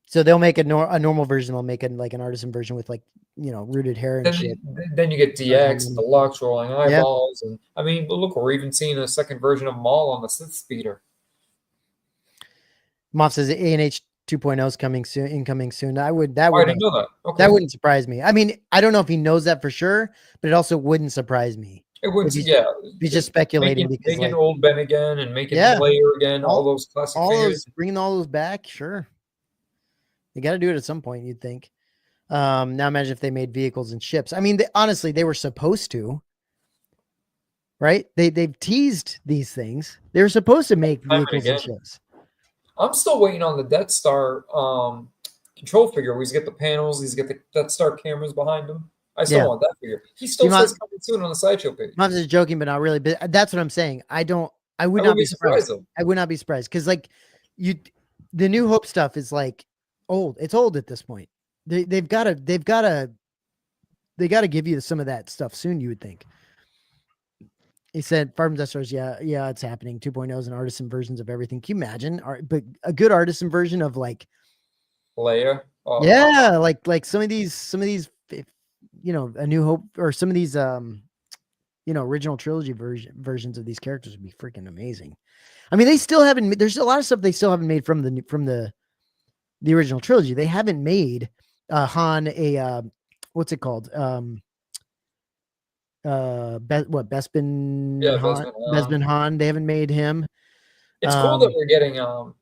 so they'll make a normal version. They'll make an artisan version with rooted hair and shit. Then you get DX, deluxe, rolling eyeballs, and I mean, look, we're even seeing a second version of Maul on the Sith Speeder. Moff says ANH 2.0 is coming soon. Incoming soon. I didn't know that. Okay. That wouldn't surprise me. I mean, I don't know if he knows that for sure, but it also wouldn't surprise me. It wouldn't. He's just speculating making old Ben again and making Slayer again. All those classic figures. Bringing all those back. Sure. They got to do it at some point, you'd think. Now imagine if they made vehicles and ships. I mean, honestly, they were supposed to. right? They've teased these things. They're supposed to make vehicles and shows. I'm still waiting on the Death Star control figure. He's got the panels. He's got the Death Star cameras behind him. I still want that figure. He still says coming soon on the Sideshow page. I'm just joking, but not really. But that's what I'm saying. I would not be surprised. I would not be surprised because like the New Hope stuff is like old. It's old at this point. They've got to give you some of that stuff soon. You would think. He said, "Farm Death Stars, yeah, it's happening. 2.0s and artisan versions of everything. Can you imagine? But a good artisan version of like Leia. Yeah, like some of these, you know, A New Hope or some of these, you know, original trilogy versions of these characters would be freaking amazing. I mean, they still haven't. There's a lot of stuff they still haven't made from the original trilogy. They haven't made Han a what's it called? Bespin Han. They haven't made him. It's cool that we're getting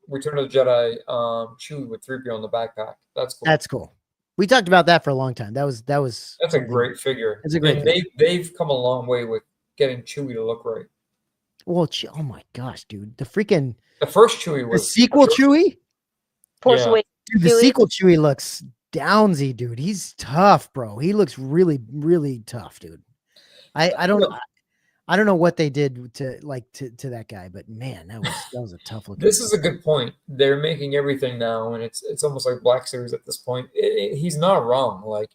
Return of the Jedi Chewie with 3PO on the backpack. That's cool. That's cool. We talked about that for a long time. That's a great figure. It's a great figure. They've come a long way with getting Chewie to look right. Well, oh my gosh, dude. The first Chewie was the sequel Chewie? Force Awakens. Dude, the sequel Chewie looks downsy, dude. He's tough, bro. He looks really, really tough, dude. I don't know what they did to that guy, but man, that was a tough looking. This is a good point. They're making everything now, and it's almost like Black Series at this point. He's not wrong. Like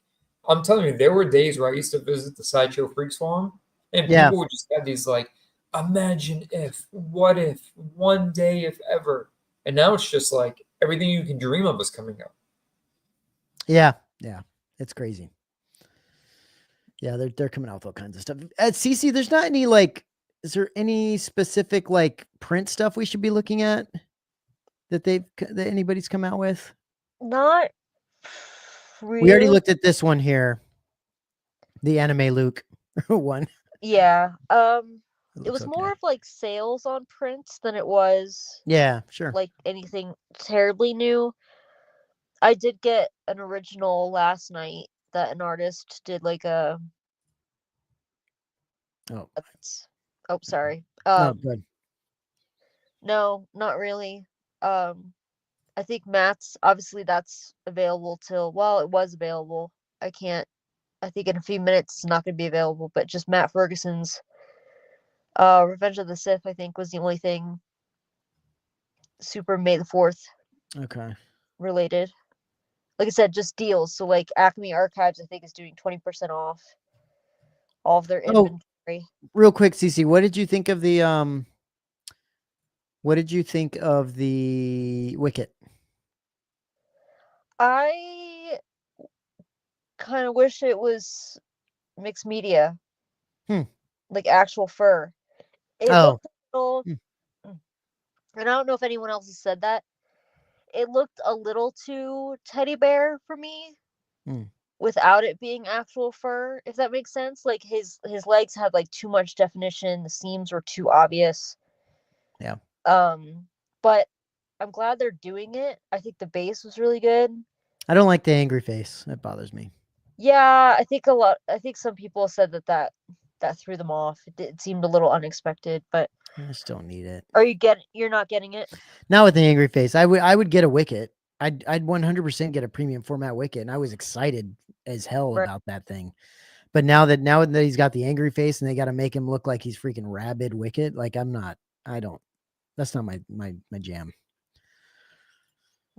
I'm telling you, there were days where I used to visit the Sideshow Freaks Farm, and people would just have these like, imagine if, what if, one day if ever, and now it's just like everything you can dream of is coming up. Yeah, it's crazy. Yeah, they're coming out with all kinds of stuff. At CC, there's not any like, is there any specific like print stuff we should be looking at that anybody's come out with? Not really. We already looked at this one here, the anime Luke one. Yeah, it was more of like sales on prints than it was. Yeah, sure. Like anything terribly new. I did get an original last night that an artist did like a. Sorry. Good. No, not really. I think Matt's obviously that's available till it was available. I think in a few minutes it's not going to be available, but just Matt Ferguson's Revenge of the Sith, I think, was the only thing super May the 4th related. Like I said, just deals. So like Acme Archives, I think, is doing 20% off all of their inventory. Real quick, Cece, what did you think of the Wicket? I kind of wish it was mixed media. Like actual fur. It looked a little, and I don't know if anyone else has said that. It looked a little too teddy bear for me without it being actual fur, if that makes sense. Like his legs had like too much definition. The seams were too obvious. Yeah. But I'm glad they're doing it. I think the base was really good. I don't like the angry face. That bothers me. Yeah, I think some people said that threw them off. It seemed a little unexpected, but I just don't need it. You're not getting it? Not with the angry face. I would get a Wicket. I'd 100% get a premium format Wicket, and I was excited as hell about that thing. But now that he's got the angry face and they got to make him look like he's freaking rabid Wicket, like that's not my jam.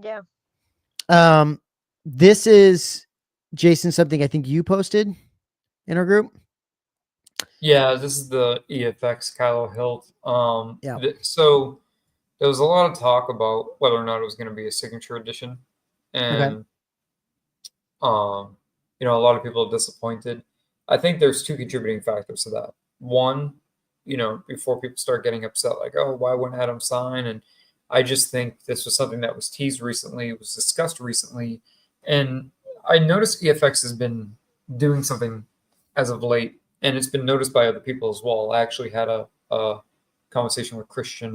Yeah. This is Jason, something I think you posted in our group. Yeah, this is the EFX Kylo Hilt. So there was a lot of talk about whether or not it was going to be a signature edition, and you know, a lot of people are disappointed. I think there's two contributing factors to that. One, you know, before people start getting upset, like, oh, why wouldn't Adam sign? And I just think this was something that was teased recently, it was discussed recently, and I noticed EFX has been doing something as of late. And it's been noticed by other people as well. I actually had a conversation with Christian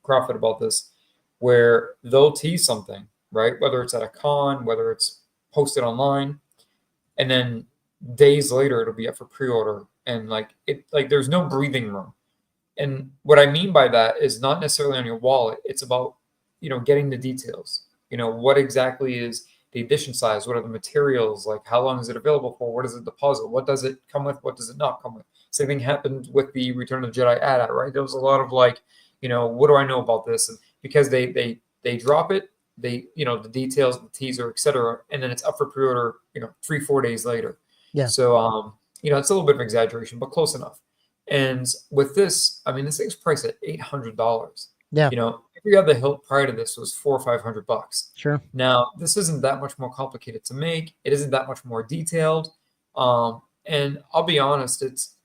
Crawford about this, where they'll tease something, right? Whether it's at a con, whether it's posted online, and then days later it'll be up for pre-order and like there's no breathing room. And what I mean by that is not necessarily on your wallet. It's about, getting the details. What exactly is the edition size? What are the materials? Like, how long is it available for? What is the deposit? What does it come with? What does it not come with? Same thing happened with the Return of the Jedi AT-AT, right? There was a lot of like, what do I know about this? And because they drop it, the details, the teaser, etc., and then it's up for pre-order, 3-4 days later. Yeah. So it's a little bit of exaggeration, but close enough. And with this, I mean, this thing's priced at $800. Yeah. Every other hilt prior to this was $400 or $500. Sure. Now, this isn't that much more complicated to make. It isn't that much more detailed. And I'll be honest, it's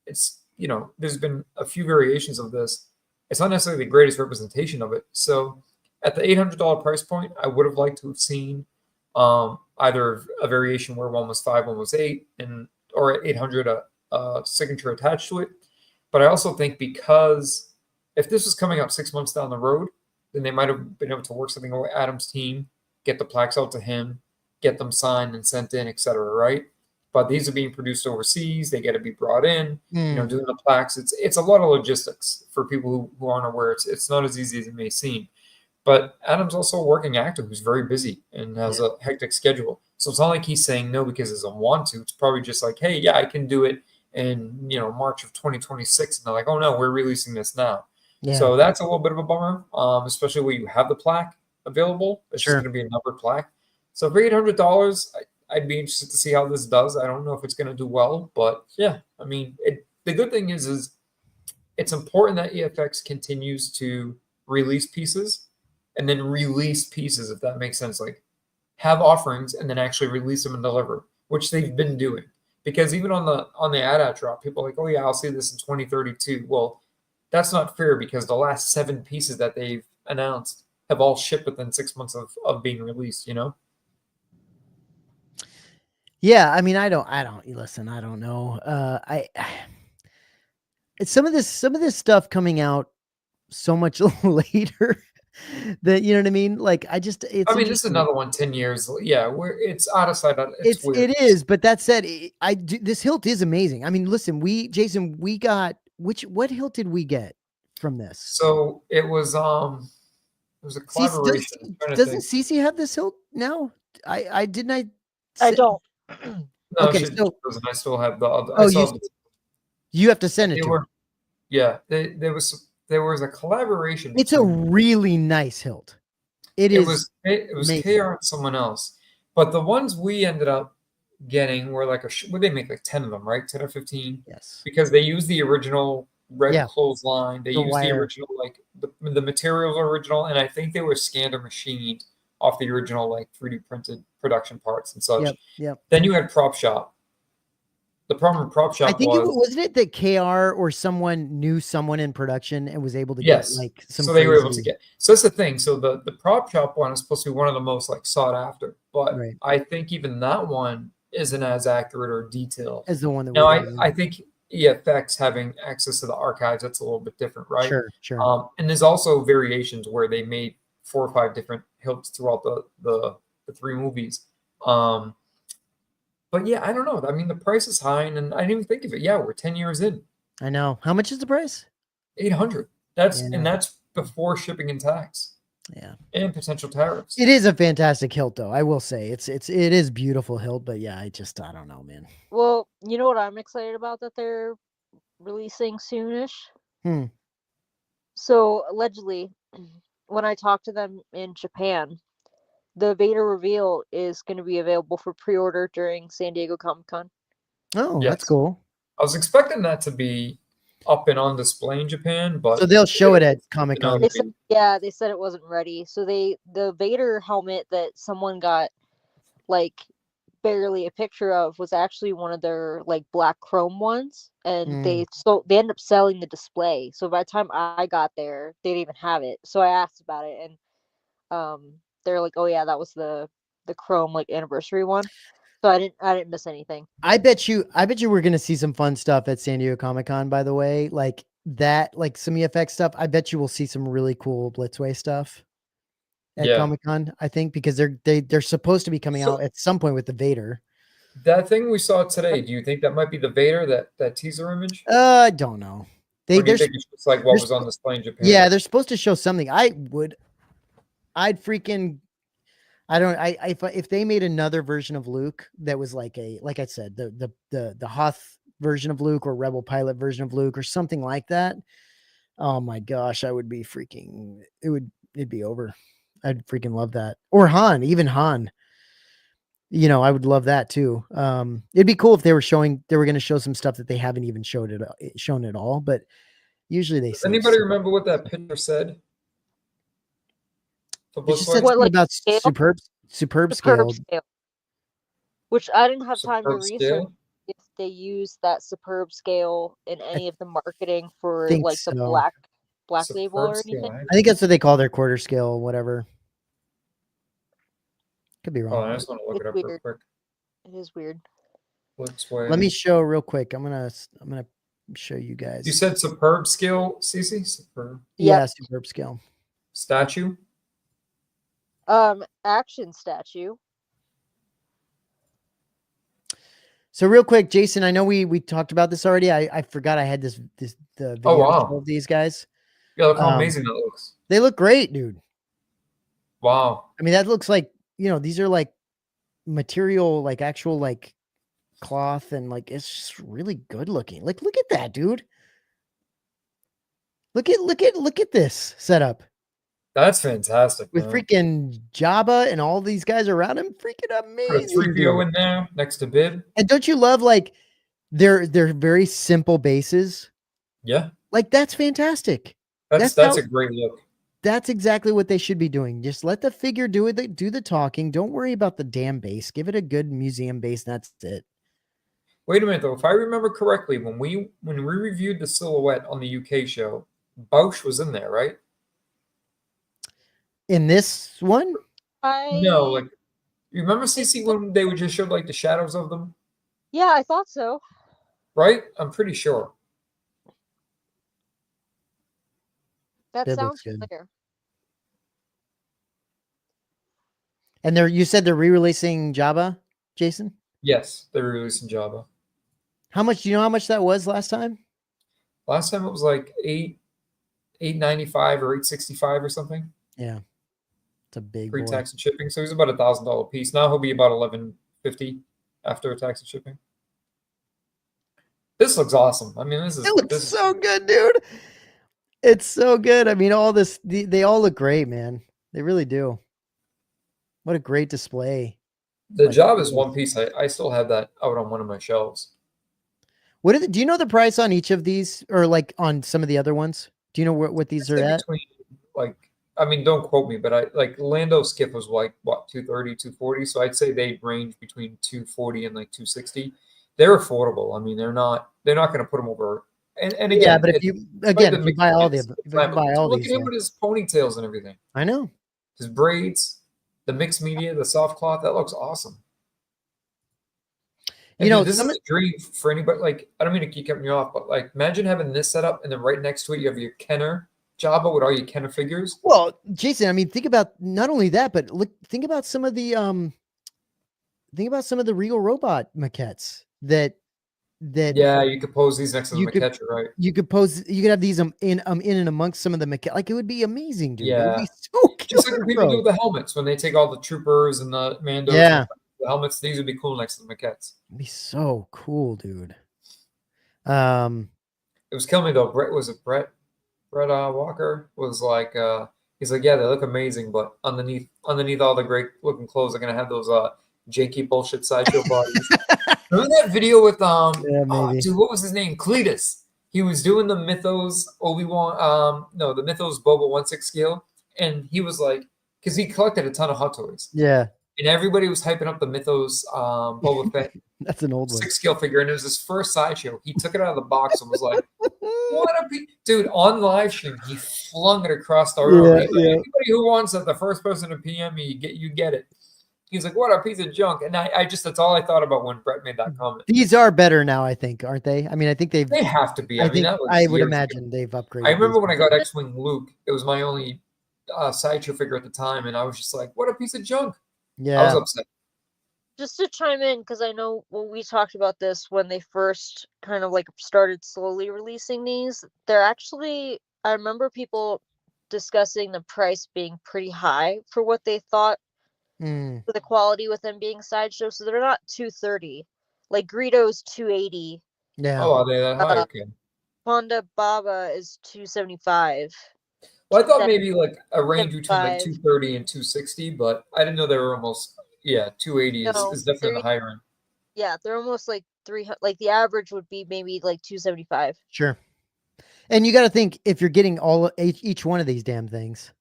there's been a few variations of this. It's not necessarily the greatest representation of it. So at the $800 price point, I would have liked to have seen either a variation where one was 5, one was 8, or at 800 a signature attached to it. But I also think because if this was coming up 6 months down the road, then they might have been able to work something with Adam's team, get the plaques out to him, get them signed and sent in, etc. Right? But these are being produced overseas. They got to be brought in. Doing the plaques. It's a lot of logistics for people who aren't aware. It's not as easy as it may seem. But Adam's also a working actor who's very busy and has a hectic schedule. So it's not like he's saying no because he doesn't want to. It's probably just like, hey, yeah, I can do it in March of 2026. And they're like, oh no, we're releasing this now. Yeah. So that's a little bit of a bummer, especially where you have the plaque available. It's just going to be a numbered plaque. So for $800, I'd be interested to see how this does. I don't know if it's going to do well, but yeah, I mean, the good thing is it's important that EFX continues to release pieces and then release pieces, if that makes sense. Like have offerings and then actually release them and deliver, which they've been doing. Because even on the AT-AT drop, people are like, oh yeah, I'll see this in 2032. Well, that's not fair because the last 7 pieces that they've announced have all shipped within 6 months of being released, Yeah, I mean, I don't listen, I don't know. Some of this stuff coming out so much later that, you know what I mean? Like, this is another one 10 years. Yeah, where it's out of sight. It's weird. It is, but that said, this hilt is amazing. I mean, listen, Jason, we got, what hilt did we get from this? So it was a collaboration. Doesn't Cece have this hilt now? I don't. No, okay, so I still have the other. You have to send it to her. Yeah, there was a collaboration. It's a really nice hilt. It was KR and someone else, but the ones we ended up getting were like would they make like 10 of them, right? 10 or 15? Yes. Because they used the original red clothesline. They used the original, like the materials are original, and I think they were scanned or machined off the original like 3D printed production parts and such. Yep. Then you had Prop Shop. The problem with Prop Shop wasn't it that KR or someone knew someone in production and was able to get like some. So they were able to get. So that's the thing. So the Prop Shop one is supposed to be one of the most like sought after, but I think even that one isn't as accurate or detailed as the one that. Now I think EFX having access to the archives, that's a little bit different, right? Sure. And there's also variations where they made 4 or 5 different hilts throughout the 3 movies. But yeah, I don't know. I mean, the price is high, and I didn't even think of it. Yeah, we're 10 years in. I know. How much is the price? $800. That's before shipping and tax. Yeah. And potential tariffs. It is a fantastic hilt, though. I will say it is beautiful hilt, but yeah, I don't know, man. Well, you know what I'm excited about that they're releasing soonish? So allegedly, when I talked to them in Japan, the Vader reveal is going to be available for pre-order during San Diego Comic-Con. Oh, yes. That's cool. I was expecting that to be up and on display in Japan, but so they'll show it at Comic-Con. They said it wasn't ready. So the Vader helmet that someone got like barely a picture of was actually one of their like black chrome ones, and they end up selling the display. So by the time I got there, they didn't even have it. So I asked about it, and they're like, "Oh yeah, that was the chrome like anniversary one." So I didn't miss anything. I bet you we're gonna see some fun stuff at San Diego Comic-Con. By the way, like that, like some EFX stuff. I bet you we'll see some really cool Blitzway stuff at Comic-Con. I think because they're supposed to be coming out at some point with the Vader. That thing we saw today, do you think that might be the Vader, that teaser image? I don't know. Or do you think it's just like what was on display in Japan? Yeah, they're supposed to show something. I'd freaking, I don't, if they made another version of Luke that was like I said, the Hoth version of Luke or Rebel pilot version of Luke or something like that. Oh my gosh, I would be freaking, it'd be over. I'd freaking love that. Or Han, even Han. You know, I would love that too. It'd be cool if they were going to show some stuff that they haven't even shown at all, but usually they Does say anybody remember what that picture said? It just said something about superb scale. Which I didn't have time to research if they use that superb scale in any of the marketing for like the black label or anything. I think that's what they call their quarter scale, whatever. Could be wrong. Oh, I just want to look it up real quick. It is weird. Let me show real quick. I'm gonna show you guys. You said superb scale, Cece? Superb. Yeah, superb scale. Statue? Action statue. So real quick, Jason, I know we talked about this already. I forgot I had the video of these guys. Yeah, look how amazing that looks. They look great, dude. Wow. I mean, that looks like, you know, these are like material, like actual like cloth, and like it's just really good looking. Like, look at that, dude. Look at this setup. That's fantastic. With freaking Jabba and all these guys around him. Freaking amazing. Put a 3PO in there next to Bib. And don't you love like they're very simple bases? Yeah. Like that's fantastic. That's a great look. That's exactly what they should be doing. Just let the figure do the talking. Don't worry about the damn base. Give it a good museum base, and that's it. Wait a minute though. If I remember correctly, when we reviewed the silhouette on the UK show, Bausch was in there, right? In this one? No, like you remember CC when they would just show like the shadows of them? Yeah, I thought so. Right? I'm pretty sure. That sounds familiar. And you said they're re-releasing Jabba, Jason? Yes, they're releasing Jabba. How much? Do you know how much that was last time? Last time it was like $8.95 or $8.65 or something. Yeah, it's a big pre-tax and shipping. So he's about $1,000 piece. Now he'll be about $11.50 after tax and shipping. This looks awesome. I mean, this looks so good, dude. It's so good. I mean, all this, they all look great, man. They really do. What a great display. The job is one piece. I still have that out on one of my shelves. Do you know the price on each of these, or like on some of the other ones? Do you know what these are at? Like, I mean, don't quote me, but like Lando Skiff was like what, $230, $240. So I'd say they range between $240 and like $260. They're affordable. I mean, they're not going to put them over. And again, yeah, but if you buy all these, look at him with his ponytails and everything. I know his braids, the mixed media, the soft cloth. That looks awesome. And you know, this is a dream for anybody. Like, I don't mean to keep cutting you off, but like, imagine having this set up, and then right next to it, you have your Kenner Jabba with all your Kenner figures. Well, Jason, I mean, think about not only that, but think about some of the Regal Robot maquettes that. Yeah, you could pose these next to the maquette, right? You could have these in and amongst some of the maquette. Like, it would be amazing, dude. Yeah, it would be so just like people do with the helmets when they take all the troopers and the Mandos. Yeah, the helmets. These would be cool next to the maquettes. It'd be so cool, dude. It was killing me though. Brett Walker was like, he's like, yeah, they look amazing, but underneath all the great looking clothes, they're gonna have those janky bullshit sideshow bodies. Remember that video with dude, what was his name? Cletus. He was doing the Mythos Obi-Wan, the Mythos Boba 1/6 scale, and he was like, because he collected a ton of Hot Toys. Yeah. And everybody was hyping up the Mythos Boba Fett. That's an old one. 6 scale figure, and it was his first sideshow. He took it out of the box and was like, "What a dude!" On live stream, he flung it across the room. Yeah, like, anybody who wants it, the first person to PM me, you get it. He's like, "What a piece of junk!" And that's all I thought about when Brett made that comment. These are better now, I think, aren't they? I mean, I think they have to be. I would imagine they've upgraded. I remember when I got X-Wing Luke, it was my only sideshow figure at the time, and I was just like, "What a piece of junk!" Yeah, I was upset. just to chime in, because I know when we talked about this when they first kind of like started slowly releasing these, they're actually, I remember people discussing the price being pretty high for what they thought for the quality with them being Sideshow. So they're not 230. Like Greedo's 280. Yeah. Oh, are they that high? Okay. Honda Baba is 275. Well, I thought maybe like a range between like 230 and 260, but I didn't know they were almost 280 is definitely on the higher end. Yeah, they're almost like 300. Like the average would be maybe like 275. Sure. And you got to think if you're getting each one of these damn things.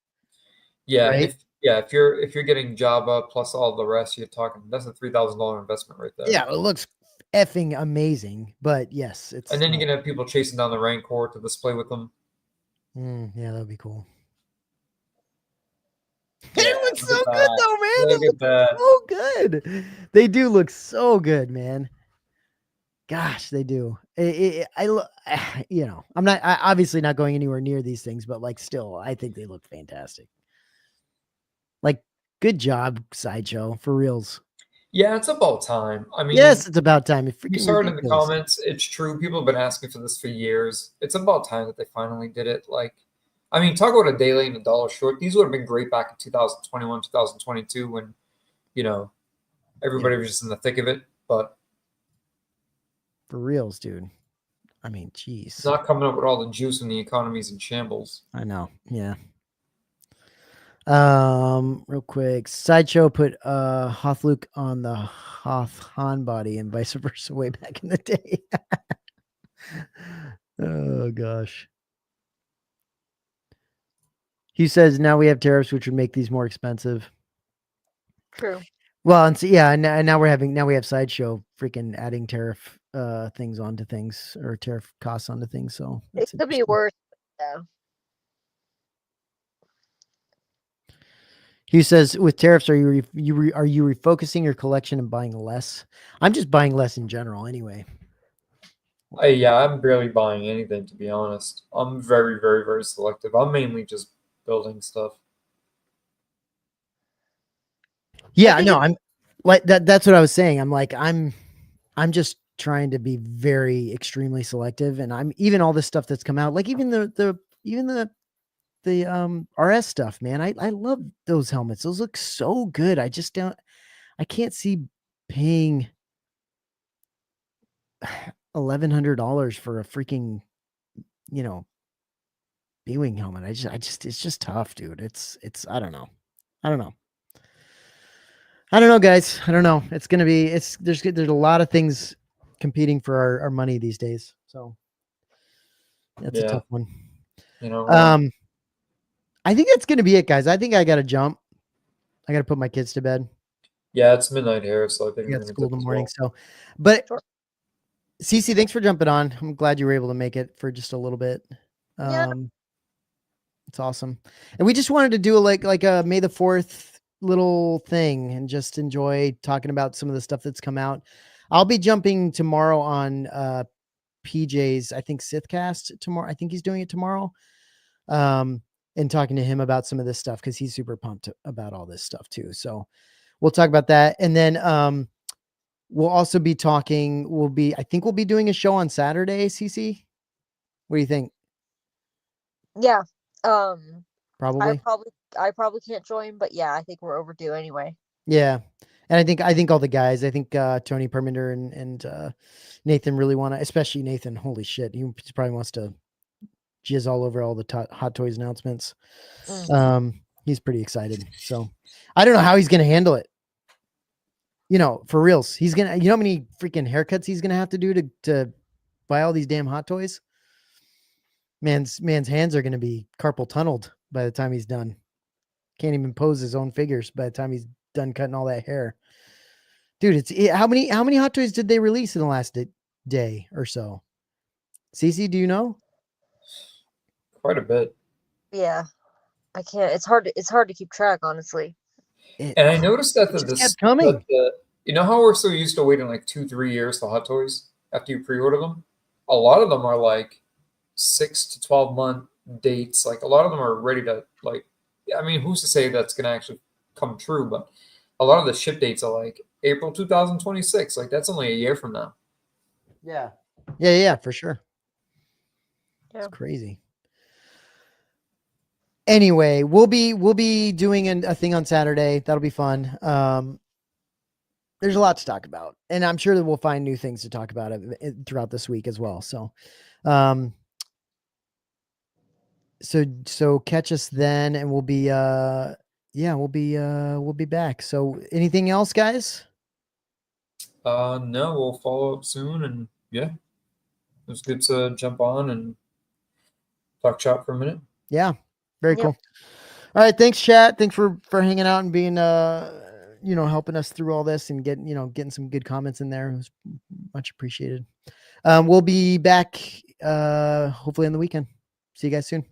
Yeah, right? if you're getting Java plus all the rest, you're talking that's a $3,000 investment right there. Yeah, it looks effing amazing, but yes, it's. And then you can have people chasing down the Rancor to display with them. Yeah, that'd be cool. Yeah, it looks so good though, man. Look at that. So good. They do look so good, man. Gosh, they do. I'm obviously not going anywhere near these things, but like still, I think they look fantastic. Like, good job, Sideshow, for reals. Yeah, it's about time. I mean, yes, it's about time. You saw it in the comments. It's true. People have been asking for this for years. It's about time that they finally did it. Like, I mean, talk about a day late and a dollar short. These would have been great back in 2021, 2022 when, everybody was just in the thick of it. But for reals, dude. I mean, geez. Not coming up with all the juice when the economy's in shambles. I know. Yeah. Real quick, Sideshow put Hoth Luke on the Hoth Han body and vice versa way back in the day. Oh gosh. He says now we have tariffs, which would make these more expensive. True. Well, and so, yeah, and now we have Sideshow freaking adding tariff things onto things or tariff costs onto things. So it could be worse. Yeah. He says, with tariffs, are you refocusing your collection and buying less? I'm just buying less in general, anyway. I'm barely buying anything, to be honest. I'm very, very, very selective. I'm mainly just building stuff. Yeah, no, I'm like that. That's what I was saying. I'm like, I'm just trying to be very extremely selective, and I'm even all this stuff that's come out, like even the RS stuff, man. I love those helmets. Those look so good. I can't see paying $1,100 for a freaking, B-wing helmet. It's just tough, dude. I don't know. I don't know, guys. I don't know. It's going to be, there's a lot of things competing for our money these days. So that's a tough one. I think that's going to be it, guys. I think I got to jump. I got to put my kids to bed. Yeah, it's midnight here, so I think we got school in the morning. So, but sure. Cece, thanks for jumping on. I'm glad you were able to make it for just a little bit. Yeah. It's awesome. And we just wanted to do like a May the 4th little thing and just enjoy talking about some of the stuff that's come out. I'll be jumping tomorrow on PJ's, I think, Sithcast tomorrow. I think he's doing it tomorrow. And talking to him about some of this stuff because he's super pumped about all this stuff too. So we'll talk about that. And then we'll also be talking, I think we'll be doing a show on Saturday, CC. What do you think? Yeah. Probably. I probably can't join, but yeah, I think we're overdue anyway. Yeah. And I think all the guys, I think Tony Perminder and Nathan really want to, especially Nathan, holy shit. He probably wants to jizz all over all the Hot Toys announcements. He's pretty excited. So I don't know how he's going to handle it. For reals, he's going to, how many freaking haircuts he's going to have to do to buy all these damn Hot Toys. Man's hands are going to be carpal tunneled by the time he's done. Can't even pose his own figures by the time he's done cutting all that hair. Dude, how many Hot Toys did they release in the last day or so? Cece, do you know? Quite a bit. Yeah, I can't. It's hard to keep track, honestly. And I noticed that kept coming. You know how we're so used to waiting like 2-3 years for Hot Toys after you pre-order them? A lot of them are like 6 to 12 month dates. Like a lot of them are ready to who's to say that's going to actually come true? But a lot of the ship dates are like April 2026. Like that's only a year from now. Yeah, for sure. Yeah. It's crazy. Anyway, we'll be doing a thing on Saturday. That'll be fun. There's a lot to talk about, and I'm sure that we'll find new things to talk about throughout this week as well. So, so catch us then, and we'll be we'll be back. So, anything else, guys? No, we'll follow up soon, and yeah, it was good to jump on and talk shop for a minute. Yeah, very cool. All right, thanks, chat. Thanks for hanging out and being helping us through all this and getting some good comments in there. It was much appreciated. We'll be back hopefully on the weekend. See you guys soon.